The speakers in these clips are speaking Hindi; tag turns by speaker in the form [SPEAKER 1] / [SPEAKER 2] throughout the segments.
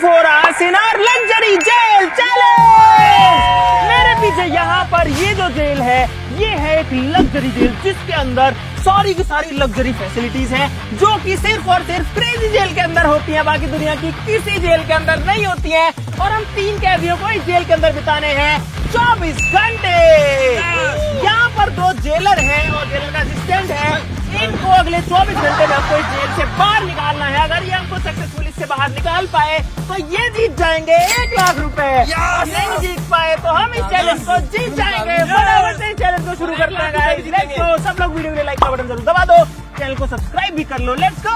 [SPEAKER 1] 24 hours in our luxury jail challenge. मेरे पीछे यहाँ पर ये जो जेल है, ये है एक लग्जरी जेल जिसके अंदर सारी की सारी लग्जरी फैसिलिटीज हैं जो कि सिर्फ और सिर्फ क्रेजी जेल के अंदर होती हैं, बाकी दुनिया की किसी जेल के अंदर नहीं होती हैं। और हम 3 कैदियों को इस जेल के अंदर बिताने हैं 24 घंटे। यहाँ पर 2 जेलर हैं और जेलर का असिस्टेंट है। इनको अगले 24 घंटे में हमको इस जेल से बाहर निकालना है। अगर ये हमको सक्सेसफुल इससे बाहर निकाल पाए तो ये जीत जाएंगे 1 लाख रुपए। और नहीं जीत पाए तो हम इस चैलेंज को जीत जाएंगे। फटाफट से इस चैलेंज को शुरू करते हैं गाइस। Let's go. सब लोग वीडियो में लाइक का बटन जरूर दबा दो, चैनल को सब्सक्राइब भी कर लो। Let's go.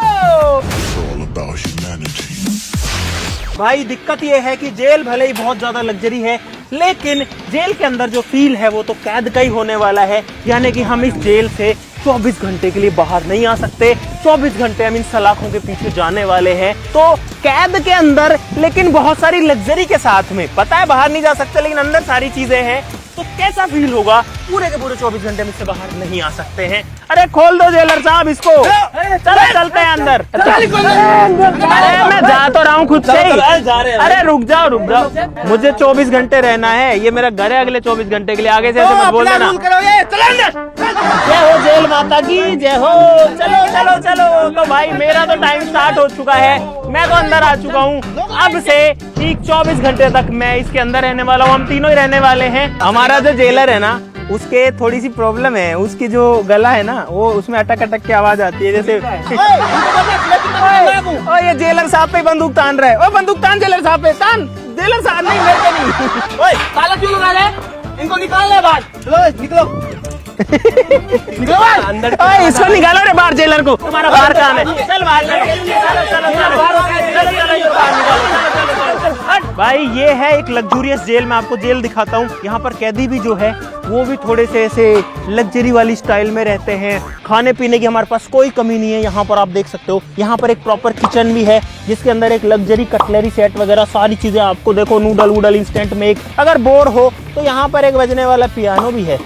[SPEAKER 1] भाई दिक्कत ये है कि जेल भले ही बहुत ज्यादा लग्जरी है, लेकिन जेल के अंदर जो फील है वो तो कैद का ही होने वाला है। यानी कि हम इस जेल से 24 घंटे के लिए बाहर नहीं आ सकते। 24 घंटे हम इन सलाखों के पीछे जाने वाले हैं, तो कैद के अंदर लेकिन बहुत सारी लग्जरी के साथ में। पता है बाहर नहीं जा सकते, लेकिन अंदर सारी चीजें हैं। तो कैसा फील होगा? पूरे के पूरे 24 घंटे में से बाहर नहीं आ सकते हैं। अरे खोल दो जेलर साहब इसको। चलो चलते हैं अंदर। अरे मैं जा तो रहा हूँ खुद से ही। अरे रुक जाओ रुक जाओ, मुझे 24 घंटे रहना है। ये मेरा घर है अगले 24 घंटे के लिए। आगे से ऐसे मत बोल देना। जय हो जेल माता की जय हो। चलो चलो चलो। तो भाई मेरा तो टाइम स्टार्ट हो चुका है, मैं तो अंदर आ चुका हूँ। अब से ठीक 24 घंटे तक मैं इसके अंदर रहने वाला हूँ। हम तीनों ही रहने वाले हैं। हमारा जो जेलर है ना, उसके थोड़ी सी प्रॉब्लम है। उसकी जो गला है ना, वो उसमें अटक अटक की आवाज आती है जैसे। ओ ये जेलर साहब पे बंदूक तान रहा है। ओ बंदूक तान जेलर साहब पे तान। जेलर साहब नहीं मेरे पे नहीं। ओए ताला क्यों लगा रहे? इनको निकालना है बाहर। चलो निकलो निकलो अंदर। ओए इसको निकालो रे बाहर, जेलर को। तुम्हारा बाहर काम है। चल बाहर भाई। ये है एक लग्जूरियस जेल। मैं आपको जेल दिखाता हूँ। यहाँ पर कैदी भी जो है वो भी थोड़े से ऐसे लग्जरी वाली स्टाइल में रहते हैं। खाने पीने की हमारे पास कोई कमी नहीं है। यहाँ पर आप देख सकते हो, यहाँ पर एक प्रॉपर किचन भी है जिसके अंदर एक लग्जरी कटलरी सेट वगैरह सारी चीजें आपको देखो। नूडल वूडल इंस्टेंट में एक, अगर बोर हो तो यहाँ पर एक बजने वाला पियानो भी है।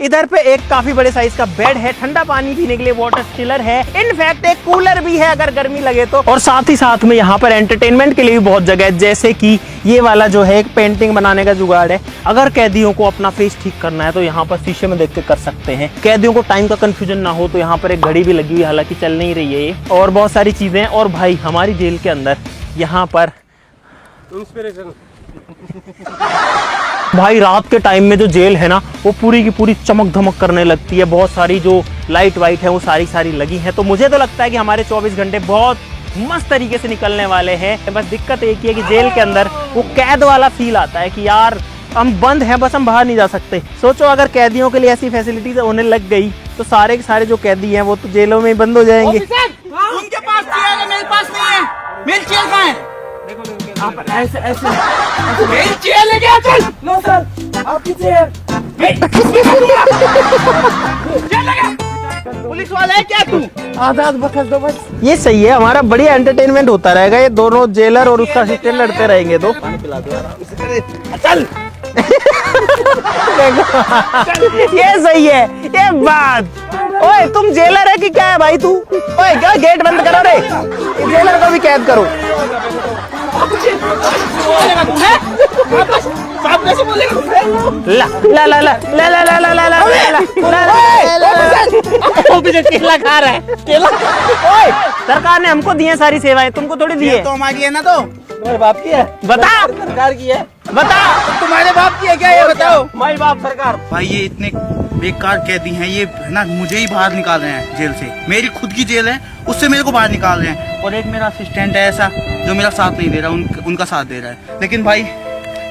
[SPEAKER 1] इधर पे एक काफी बड़े साइज का बेड है। ठंडा पानी पीने के लिए वाटर चिलर है। इनफैक्ट एक कूलर भी है अगर गर्मी लगे तो। और साथ ही साथ में यहाँ पर एंटरटेनमेंट के लिए भी बहुत जगह है, जैसे कि ये वाला जो है एक पेंटिंग बनाने का जुगाड़ है। अगर कैदियों को अपना फेस ठीक करना है तो यहाँ पर शीशे में देख के कर सकते हैं। कैदियों को टाइम का कंफ्यूजन ना हो तो यहाँ पर एक घड़ी भी लगी हुई, हालांकि चल नहीं रही है ये। और बहुत सारी चीजें। और भाई हमारी जेल के अंदर यहाँ पर भाई रात के टाइम में जो जेल है ना, वो पूरी की पूरी चमक धमक करने लगती है। बहुत सारी जो लाइट वाइट है वो सारी लगी है। तो मुझे तो लगता है कि हमारे 24 घंटे बहुत मस्त तरीके से निकलने वाले हैं। बस दिक्कत एक ही है कि जेल के अंदर वो कैद वाला फील आता है कि यार हम बंद हैं, बस हम बाहर नहीं जा सकते। सोचो अगर कैदियों के लिए ऐसी फैसिलिटीज होने लग गई तो सारे के सारे जो कैदी हैं वो तो जेलों में ही बंद हो जाएंगे।
[SPEAKER 2] उनके पास चेयर है, मेरे पास नहीं है। मेरी चेयर कहाँ है? ऐसे ऐसे मेरी चेयर लेके आ। चल लो सर आपकी चेयर। पुलिस वाला है क्या तू? आजाद बखस दो बस।
[SPEAKER 1] ये सही है, हमारा बढ़िया एंटरटेनमेंट होता रहेगा। ये दोनों जेलर और उसका असिस्टेंट लड़ते रहेंगे। तो
[SPEAKER 2] चल
[SPEAKER 1] ये सही है ये बात। ओए तुम जेलर है कि क्या है भाई तू? ओए क्या गेट बंद करो रे, जेलर को भी कैद करो। ला ला ला ला ला ला ला ला ला ला केला खा रहा है केला। ओए सरकार ने हमको दी है सारी सेवाएं, तुमको थोड़ी दी है।
[SPEAKER 2] तो हमारी है ना, तो मेरे बाप की है।
[SPEAKER 1] बता
[SPEAKER 2] सरकार की है।
[SPEAKER 1] बता
[SPEAKER 2] तुम्हारे बाप की है क्या ये बताओ?
[SPEAKER 1] माई बाप सरकार।
[SPEAKER 2] भाई ये इतने बेकार कैदी हैं, ये है ना मुझे ही बाहर निकाल रहे हैं जेल से। मेरी खुद की जेल है, उससे मेरे को बाहर निकाल रहे हैं। और एक मेरा असिस्टेंट है ऐसा जो मेरा साथ नहीं दे रहा, उनका साथ दे रहा है। लेकिन भाई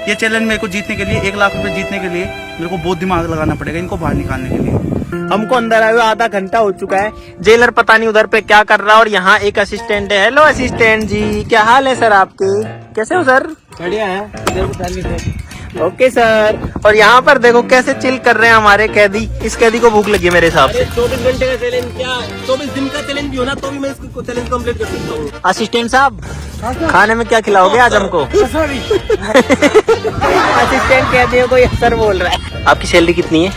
[SPEAKER 2] ये चैलेंज मेरे को जीतने के लिए, 1 लाख रुपए जीतने के लिए मेरे को बहुत दिमाग लगाना पड़ेगा इनको बाहर निकालने के लिए।
[SPEAKER 1] हमको अंदर आए हुए आधा घंटा हो चुका है। जेलर पता नहीं उधर पे क्या कर रहा है। और यहाँ एक असिस्टेंट है। हेलो असिस्टेंट जी, क्या हाल है सर आपके? कैसे हो सर?
[SPEAKER 2] बढ़िया है।
[SPEAKER 1] Okay sir. और यहाँ पर देखो कैसे चिल कर रहे हैं हमारे कैदी। इस कैदी को भूख लगी है मेरे हिसाब से।
[SPEAKER 2] 24 घंटे का चैलेंज क्या, 24 दिन का चैलेंज भी हो ना तो भी मैं इसको चैलेंज कंप्लीट कर सकता हूँ।
[SPEAKER 1] असिस्टेंट साहब खाने में क्या खिलाओगे आज हमको? असिस्टेंट कैदियों को ये सर बोल रहा है। आपकी सैलरी कितनी है?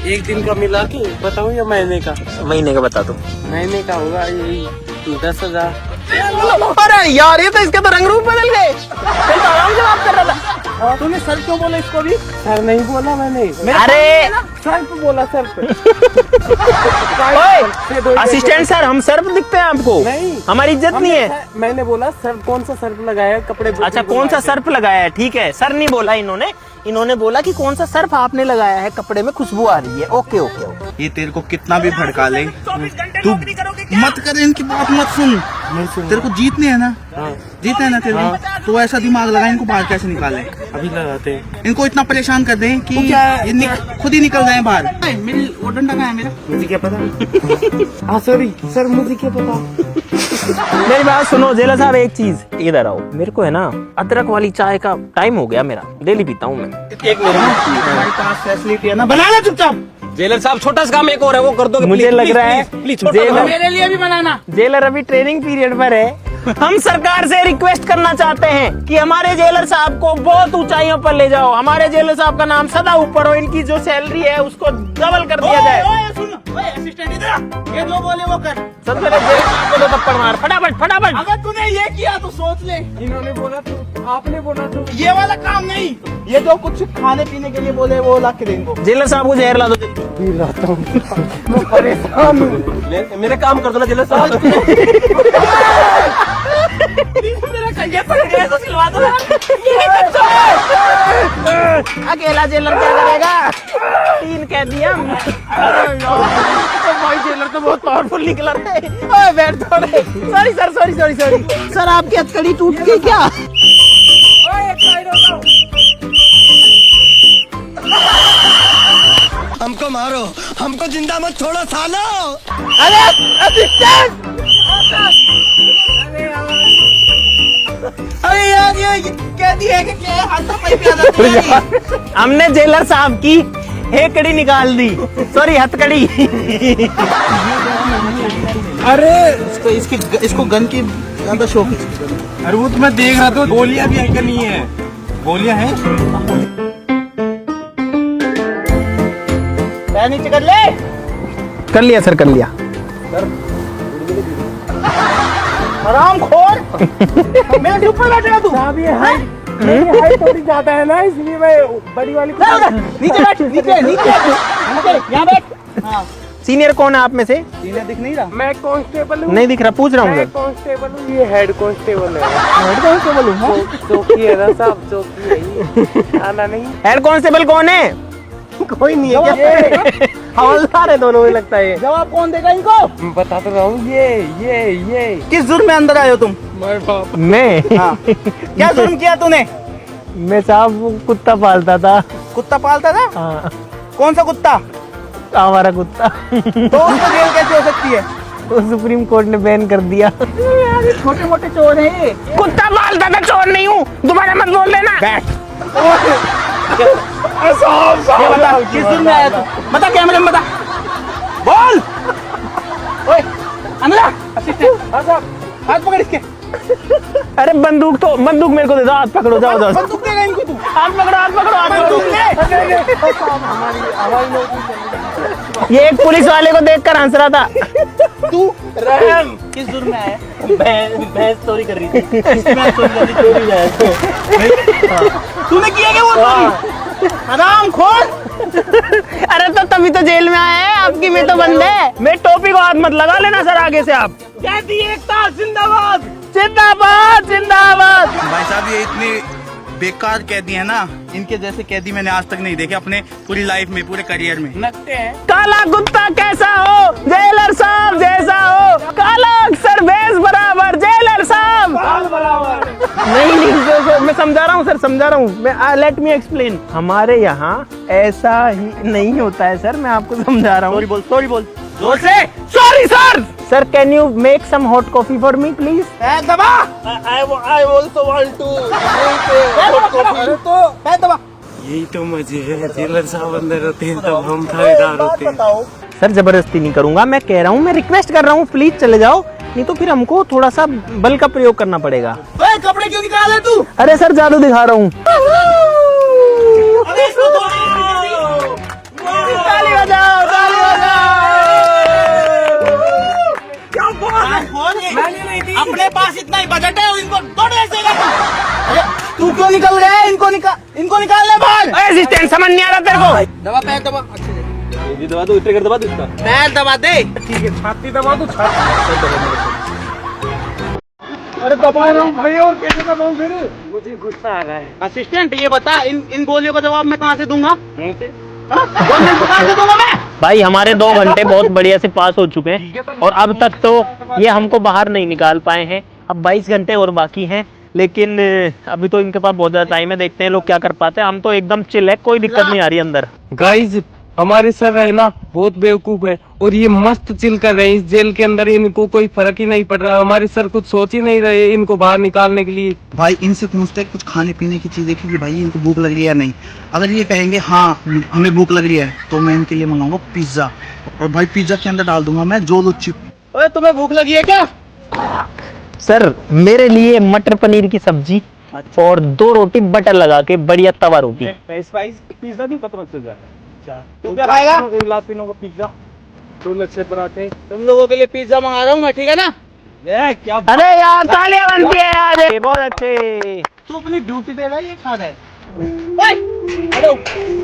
[SPEAKER 2] 1 दिन का मिला के बताऊँ या महीने का?
[SPEAKER 1] महीने का बता दो।
[SPEAKER 2] महीने का होगा यही
[SPEAKER 3] 10,000।
[SPEAKER 1] अरे यार ये तो इसके तो रंग रूप बदल गए। मैं तो आराम से बात कर रहा था।
[SPEAKER 2] तूने सर क्यों बोला इसको भी?
[SPEAKER 3] सर नहीं बोला मैंने,
[SPEAKER 1] अरे
[SPEAKER 3] सर्फ बोला, सर्फ।
[SPEAKER 1] असिस्टेंट सर, हम सर्फ दिखते हैं आपको?
[SPEAKER 3] नहीं,
[SPEAKER 1] हमारी इज्जत नहीं है।
[SPEAKER 3] मैंने बोला सर्फ, कौन सा सर्फ लगाया कपड़े?
[SPEAKER 1] अच्छा, कौन सा सर्फ लगाया है? ठीक है, सर नहीं बोला इन्होंने। इन्होंने बोला कि कौन सा सर्फ आपने लगाया है, कपड़े में खुशबू आ रही है। Okay okay okay.
[SPEAKER 2] ये तेरे को कितना भी भड़का ले, तू मत कर, इनकी बात मत सुन। तेरे को जीतने है ना, जीतने है ना तेरे को, तो ऐसा दिमाग लगा इनको बाहर कैसे निकाले।
[SPEAKER 3] अभी लगाते हैं।
[SPEAKER 2] इनको इतना परेशान कर दें कि ये खुद ही निकल जाए बाहर। मेरी वो डंडा कहाँ है मेरा?
[SPEAKER 3] मुझे क्या पता। हाँ सॉरी सर, मुझे क्या पता।
[SPEAKER 1] मेरी बात सुनो जेलर साहब, एक चीज इधर आओ। मेरे को है ना अदरक वाली चाय का टाइम हो गया, मेरा डेली पीता हूँ मैं।
[SPEAKER 2] एक मिनट, हमारे पास फैसिलिटी है ना, बना ले चुपचाप।
[SPEAKER 4] जेलर साहब छोटा सा काम एक और है, वो कर दो।
[SPEAKER 1] मुझे लग रहा है जेलर,
[SPEAKER 2] मेरे लिए भी बनाना।
[SPEAKER 1] जेलर अभी ट्रेनिंग पीरियड पर है। हम सरकार से रिक्वेस्ट करना चाहते हैं कि हमारे जेलर साहब को बहुत ऊंचाइयों पर ले जाओ। हमारे जेलर साहब का नाम सदा ऊपर हो, इनकी जो सैलरी है उसको डबल कर दिया जाए।
[SPEAKER 2] असिस्टेंट इधर आ, ये जो बोले वो कर।
[SPEAKER 1] सबसे पहले जेलर साहब को दो थप्पड़ मार, फटाफट फटाफट।
[SPEAKER 2] अगर तूने ये किया तो सोच ले।
[SPEAKER 3] इन्होंने बोला तो, आपने बोला तो।
[SPEAKER 2] ये वाला काम नहीं, ये जो कुछ खाने पीने के लिए बोले वो ला के देंगे।
[SPEAKER 1] जेलर साहब को जहर ला दो जल्दी।
[SPEAKER 3] पी लाता हूँ, मैं परेशान हूँ।
[SPEAKER 4] मेरे काम कर दो ना जेलर साहब।
[SPEAKER 1] मेरा कंजे पड़ गया तो सिलवा दो। अकेला जेलर क्या करेगा? 3 कह दिया। भाई जेलर तो बहुत पावरफुल निकला रे। ओए बैठ थोड़े। Sorry sir, sorry sorry sorry sir, आपकी हथकड़ी टूट गई क्या?
[SPEAKER 4] हमको मारो, हमको जिंदा मत छोड़ो सालो।
[SPEAKER 1] अरे असिस्टेंट,
[SPEAKER 2] अरे यार ये कहती है कि क्या हाथ पे पे आ जाती।
[SPEAKER 1] हमने जेलर साहब की हेकड़ी निकाल दी, सॉरी हथकड़ी।
[SPEAKER 3] अरे
[SPEAKER 2] इसको गन की अंदर शौक।
[SPEAKER 3] अरे वो तो मैं देख रहा था, गोलियां भी है नहीं है? गोलियां हैं?
[SPEAKER 2] पैर नीचे कर ले।
[SPEAKER 1] कर लिया सर, कर लिया।
[SPEAKER 2] आराम खोर। मेरे ऊपर बैठेगा तू।
[SPEAKER 3] साहब ये हाइट थोड़ी ज्यादा है ना, इसलिए मैं बड़ी वाली।
[SPEAKER 2] नीचे बैठ, नीचे नीचे यहाँ बैठ। हाँ,
[SPEAKER 1] सीनियर कौन है आप में से?
[SPEAKER 2] सीनियर दिख नहीं रहा?
[SPEAKER 3] मैं कांस्टेबल हूँ।
[SPEAKER 1] नहीं दिख रहा, पूछ रहा हूँ
[SPEAKER 3] मैं
[SPEAKER 1] सर।
[SPEAKER 3] कांस्टेबल हूँ, ये हेड कांस्टेबल है।
[SPEAKER 1] हेड कांस्टेबल हूँ।
[SPEAKER 3] चौकी है ना साहब, चौकी है ये। आना नहीं।
[SPEAKER 1] हेड कांस्टेबल कौन है? कोई नहीं है क्या? हवलदार है दोनों में लगता है।
[SPEAKER 2] जवाब कौन देगा इनको?
[SPEAKER 3] मैं बता तो रहा हूँ, ये
[SPEAKER 2] किस जुर्म में अंदर आए हो तुम?
[SPEAKER 1] मैं
[SPEAKER 2] हाँ। क्या जुर्म किया तूने?
[SPEAKER 1] मैं साहब वो कुत्ता पालता था।
[SPEAKER 2] कुत्ता पालता था?
[SPEAKER 1] हाँ,
[SPEAKER 2] कौन सा कुत्ता?
[SPEAKER 1] हमारा कुत्ता।
[SPEAKER 2] तो उसको जेल कैसे हो सकती है?
[SPEAKER 1] तो सुप्रीम कोर्ट ने बैन कर दिया।
[SPEAKER 2] छोटे मोटे चोर हैं ये।
[SPEAKER 1] कुत्ता पालता था, चोर नहीं हूँ। दोबारा मत बोल देना।
[SPEAKER 2] बैठ। ये बता किस जुर्म में आया तू? बता, कैमरे में बता। बोल। ओए अंदर आ। असिस्टेंट हाथ पकड़ इसके।
[SPEAKER 1] अरे बंदूक मेरे को दे दो, हाथ पकड़ो, जाओ जाओ।
[SPEAKER 2] बंदूक देगा इनको तू?
[SPEAKER 1] हाथ पकड़ो, हाथ पकड़ो, हाथ
[SPEAKER 2] बंदूक
[SPEAKER 1] पकड़ो।
[SPEAKER 2] ले।
[SPEAKER 1] ये एक पुलिस वाले को देखकर हंस रहा था।
[SPEAKER 2] तू रहम किस जुर्म में आया? भैंस चोरी कर रही थी। तूने किया क्या वो चोरी? आराम खोल।
[SPEAKER 1] अरे तो तभी तो जेल में आया है, आपकी में तो बंद है। मैं टोपी को हाथ मत लगा लेना सर आगे से आप।
[SPEAKER 2] कहती एकता जिंदाबाद।
[SPEAKER 1] जिंदाबाद जिंदाबाद।
[SPEAKER 2] भाई साहब ये इतने बेकार कैदी है ना, इनके जैसे कैदी मैंने आज तक नहीं देखे अपने पूरी लाइफ में, पूरे करियर में।
[SPEAKER 3] लगते हैं।
[SPEAKER 1] काला कुत्ता कैसा हो, जेलर साहब जैसा हो। काला अक्सर भैंस बराबर, जेलर साहब
[SPEAKER 3] बराबर।
[SPEAKER 1] नहीं मैं समझा रहा हूँ सर, समझा रहा हूँ मैं। Let me explain. हमारे यहाँ ऐसा ही नहीं होता है सर, मैं आपको समझा रहा हूँ।
[SPEAKER 2] सॉरी बोल
[SPEAKER 1] जोर से। Sorry sir. Sir can you make some hot coffee for me please?
[SPEAKER 2] दबा। I also want to अरे तो पैर दबा।
[SPEAKER 3] यही तो मजे है, जेलर साहब अंदर होते हैं तब हम थानेदार होते हैं।
[SPEAKER 2] बताओ।
[SPEAKER 1] सर जबरदस्ती नहीं करूंगा, मैं कह रहा हूँ, मैं रिक्वेस्ट कर रहा हूँ, प्लीज चले जाओ, नहीं तो फिर हमको थोड़ा सा बल का प्रयोग करना पड़ेगा।
[SPEAKER 2] कपड़े क्यों निकाले तू?
[SPEAKER 1] अरे सर जादू दिखा रहा हूँ।
[SPEAKER 2] अरे इसको धो।
[SPEAKER 1] ताली बजाओ, ताली बजाओ।
[SPEAKER 2] क्या बोल? और ये अपने पास इतना ही बजट है और इनको दौड़ ऐसे तू क्यों निकल रहा है? इनको निकालने बाहर।
[SPEAKER 1] असिस्टेंट समझ नहीं आ रहा तेरे को।
[SPEAKER 2] दबा पैर दबा,
[SPEAKER 1] ये दबा दो, ट्रिगर दबा दो इसका।
[SPEAKER 2] पैर दबा दे।
[SPEAKER 1] ठीक है, छाती दबा दो, छाती।
[SPEAKER 3] अरे दबा रहा हूँ भाई, और कैसे दबाऊं फिर? मुझे गुस्सा आ रहा है।
[SPEAKER 2] असिस्टेंट ये बता, इन गोलियों का जवाब मैं कहाँ से दूंगा? कहाँ से दूंगा मैं?
[SPEAKER 1] भाई हमारे 2 घंटे बहुत बढ़िया से पास हो चुके हैं और अब तक तो ये हमको बाहर नहीं निकाल पाए हैं। अब 22 घंटे और बाकी हैं, लेकिन अभी तो इनके पास बहुत ज्यादा टाइम है। देखते हैं लोग क्या कर पाते हैं। हम तो एकदम चिल है, कोई दिक्कत नहीं आ रही अंदर।
[SPEAKER 3] गाइस हमारे सर है ना बहुत बेवकूफ है और ये मस्त चिल कर रहे हैं इस जेल के अंदर। इनको कोई फर्क ही नहीं पड़ रहा। हमारे सर कुछ सोच ही नहीं रहे इनको बाहर निकालने के लिए।
[SPEAKER 2] भाई इनसे पूछते कुछ खाने पीने की चीज देखिए कि भाई इनको भूख लग रही है या नहीं। अगर ये कहेंगे हाँ हमें भूख लग रही है तो मैं इनके लिए मंगाऊंगा पिज्जा, और भाई पिज्जा के अंदर डाल दूंगा मैं जोलो चिप।
[SPEAKER 1] ओए तुम्हें भूख लगी है क्या? सर मेरे लिए मटर पनीर की सब्जी और 2 रोटी बटर लगा के बढ़िया तवा रोटी।
[SPEAKER 3] पिज्जा नहीं पता मुझसे
[SPEAKER 2] तू क्या खाएगा?
[SPEAKER 3] लापिनों का पिज्जा, 2 लच्छे पराठे।
[SPEAKER 2] तुम लोगों के लिए पिज्जा मंगा रहा हूँ मैं, ठीक है ना?
[SPEAKER 3] क्या
[SPEAKER 1] अरे यार तालियां बनती है यार, ये बहुत अच्छे।
[SPEAKER 2] तू अपनी ड्यूटी दे रहा है, ये खा रहा है।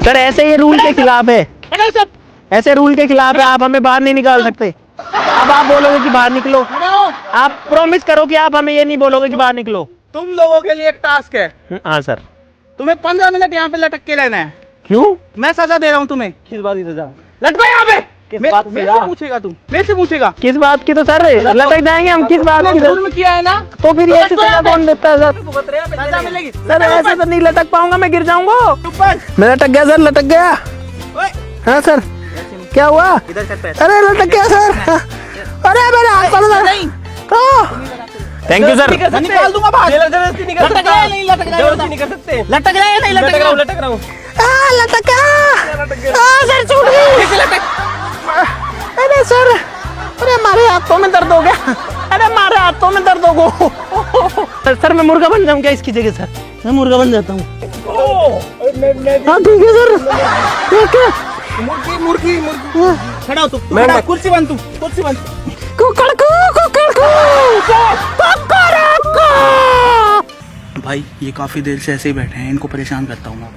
[SPEAKER 1] सर ऐसे ये रूल के खिलाफ है, ऐसे रूल के खिलाफ है। आप हमें बाहर नहीं निकाल सकते। अब आप बोलोगे कि बाहर निकलो, आप प्रॉमिस करो कि आप हमें ये नहीं बोलोगे कि बाहर निकलो।
[SPEAKER 2] तुम लोगों के लिए एक टास्क है,
[SPEAKER 1] हाँ सर।
[SPEAKER 2] तुम्हें 15 मिनट यहाँ पे लटक के रहना है।
[SPEAKER 1] क्यों?
[SPEAKER 2] मैं सजा दे रहा हूँ तुम्हें।
[SPEAKER 3] किस बात की सजा?
[SPEAKER 2] लटको यहाँ पे।
[SPEAKER 1] किस बात
[SPEAKER 2] मेरे से पूछेगा तू, मेरे से पूछेगा
[SPEAKER 1] किस बात की? तो सर लटक जाएंगे हम। किस बात की?
[SPEAKER 2] जुर्म किया है ना,
[SPEAKER 1] तो फिर ये सजा कौन देता है सर?
[SPEAKER 2] सजा मिलेगी।
[SPEAKER 1] सर ऐसे तो नहीं लटक पाऊंगा, मैं गिर जाऊंगा। मैं लटक गया सर, लटक गया। हाँ सर क्या हुआ? अरे लटक गया सर। अरे मेरे हाथ पर नहीं। Thank you sir.
[SPEAKER 2] निकाल दूंगा बाहर। लटक रहा है नहीं लटक रहा है? नहीं कर सकते। लटक रहा है नहीं लटक रहा हूँ? लटक रहा हूँ।
[SPEAKER 1] लटका सर, छूट गई। अरे सर, अरे हमारे हाथों में दर्द हो गया। अरे हमारे हाथों में दर्द हो गया। सर मैं मुर्गा बन जाऊँ क्या इसकी जगह? सर मैं मुर्गा बन जाता हूँ। हाँ ठीक है सर, ठीक है।
[SPEAKER 2] मुर्गी खड़ा हो तू, खड़ा, कुर्सी बन तू, कुर्सी बन। भाई ये काफी देर से ऐसे ही बैठे हैं, इनको परेशान करता हूँ मैं।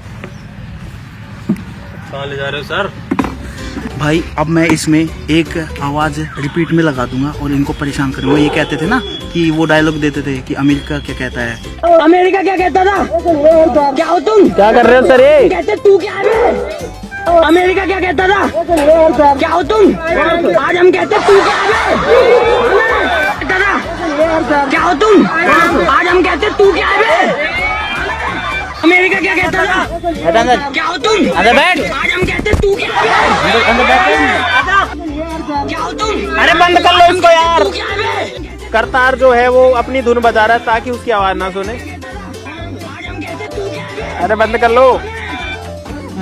[SPEAKER 3] कहाँ ले जा रहे हो सर?
[SPEAKER 2] भाई अब मैं इसमें एक आवाज रिपीट में लगा दूंगा और इनको परेशान करूंगा। ये कहते थे ना कि वो डायलॉग देते थे कि अमेरिका क्या कहता है।
[SPEAKER 5] अमेरिका क्या कहता था? क्या हो तुम?
[SPEAKER 1] क्या कर रहे हो सर? ये
[SPEAKER 5] कहते तू क्या है? अमेरिका क्या कहता था? क्या हो तुम? आज हम कहते तू क्या है? कहता था क्या हो तुम? आज हम कहते तू क्या है? अमेरिका क्या कहता था? क्या हो तुम?
[SPEAKER 1] अरे बैठ।
[SPEAKER 5] आज हम कहते तू क्या है? क्या हो तुम?
[SPEAKER 1] अरे बंद कर लो इसको यार।
[SPEAKER 5] तू क्या है?
[SPEAKER 1] करतार जो है वो अपनी धुन बजा रहा है ताकि उसकी आवाज ना सुने।
[SPEAKER 5] आज हम कहते तू क्या है?
[SPEAKER 1] अरे बंद कर लो।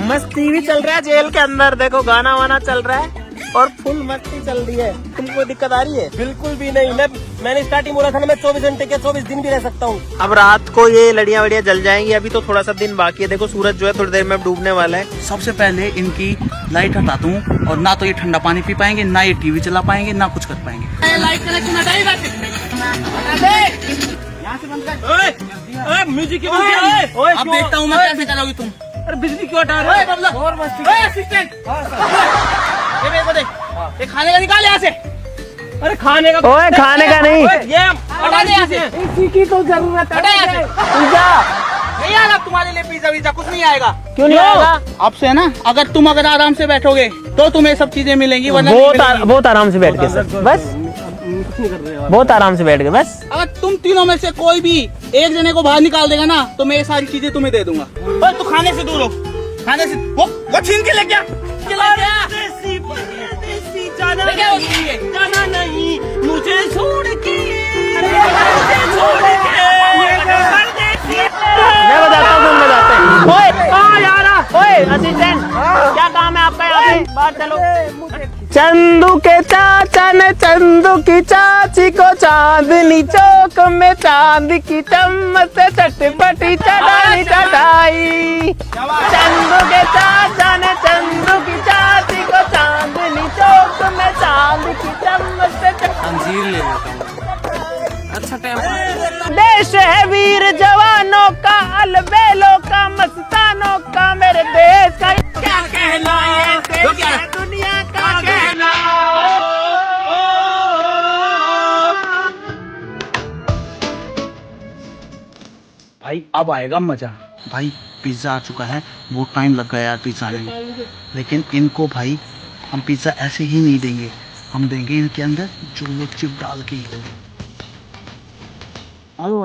[SPEAKER 1] मस्ती भी चल रहा है जेल के अंदर, देखो गाना वाना चल रहा है और फुल मस्ती चल रही है। तुमको दिक्कत आ रही है?
[SPEAKER 3] बिल्कुल भी नहीं। मैंने स्टार्टिंग बोला था ना, मैं 24 घंटे के 24 दिन भी रह सकता हूँ।
[SPEAKER 1] अब रात को ये लड़ियां वड़ियां जल जाएंगी। अभी तो थोड़ा सा दिन बाकी है। देखो सूरज जो है थोड़ी देर में डूबने वाला है।
[SPEAKER 2] सबसे पहले इनकी लाइट हटाता हूँ और ना तो ये ठंडा पानी पी पाएंगे, ना ये टीवी चला पाएंगे, ना कुछ कर पाएंगे। Light connection हटाइएगा।
[SPEAKER 3] म्यूजिक की
[SPEAKER 2] अब देखता हूँ मैं कैसे चलाओगी तुम।
[SPEAKER 3] अरे बिजली क्यों हटा रहे हो? और मस्ती।
[SPEAKER 2] असिस्टेंट ये मेरे को दे, ये खाने का निकाल यहाँ से।
[SPEAKER 3] अरे खाने का?
[SPEAKER 1] ओए खाने का नहीं,
[SPEAKER 3] ये
[SPEAKER 2] हटा दे यहाँ से।
[SPEAKER 3] इसी की तो जरूरत है।
[SPEAKER 2] हटा यहाँ से।
[SPEAKER 1] पिज्जा
[SPEAKER 2] नहीं आएगा तुम्हारे लिए पिज्जा विज्जा कुछ नहीं आएगा।
[SPEAKER 1] क्यों नहीं आएगा?
[SPEAKER 2] अब से है ना, अगर आराम से बैठोगे तो तुम्हें सब चीजें मिलेंगी, वरना नहीं मिलेंगी।
[SPEAKER 1] बहुत आराम से बैठ के सर, बस बहुत आराम से बैठ के बस।
[SPEAKER 2] अगर तुम तीनों में से कोई भी एक जने को बाहर निकाल देगा ना तो मैं ये सारी चीजें तुम्हें दे दूंगा। और तू खाने से दूर हो, खाने से वो छीन के ले गया।
[SPEAKER 3] जाना नहीं मुझे छोड़ के।
[SPEAKER 1] मैं बताता हूँ, तुम बताते हैं। ओए यार, ओए असिस्टेंट क्या काम है आपका यहाँ पे? बाहर चलो। चंदू के चाचा ने चंदू की चाची को चांदनी चौक में चांद की चम्मच से चटपटी चटाई चटाई। चंदू के चाचा ने चंदू की चाची को चांदनी चौक में चांद की चम्मच से
[SPEAKER 3] अंजीर ले लेता हूँ।
[SPEAKER 1] देश है वीर जवानों का, अलबेलों का, मस्तानों का, मेरे देश का क्या कहना है, देश है दुनिया का कहना।
[SPEAKER 2] भाई अब आएगा मजा। भाई पिज्जा आ चुका है, बहुत टाइम लग गया यार पिज्जा आने में, लेकिन इनको भाई हम पिज्जा ऐसे ही नहीं देंगे, हम देंगे इनके अंदर जोलो चिप डाल के।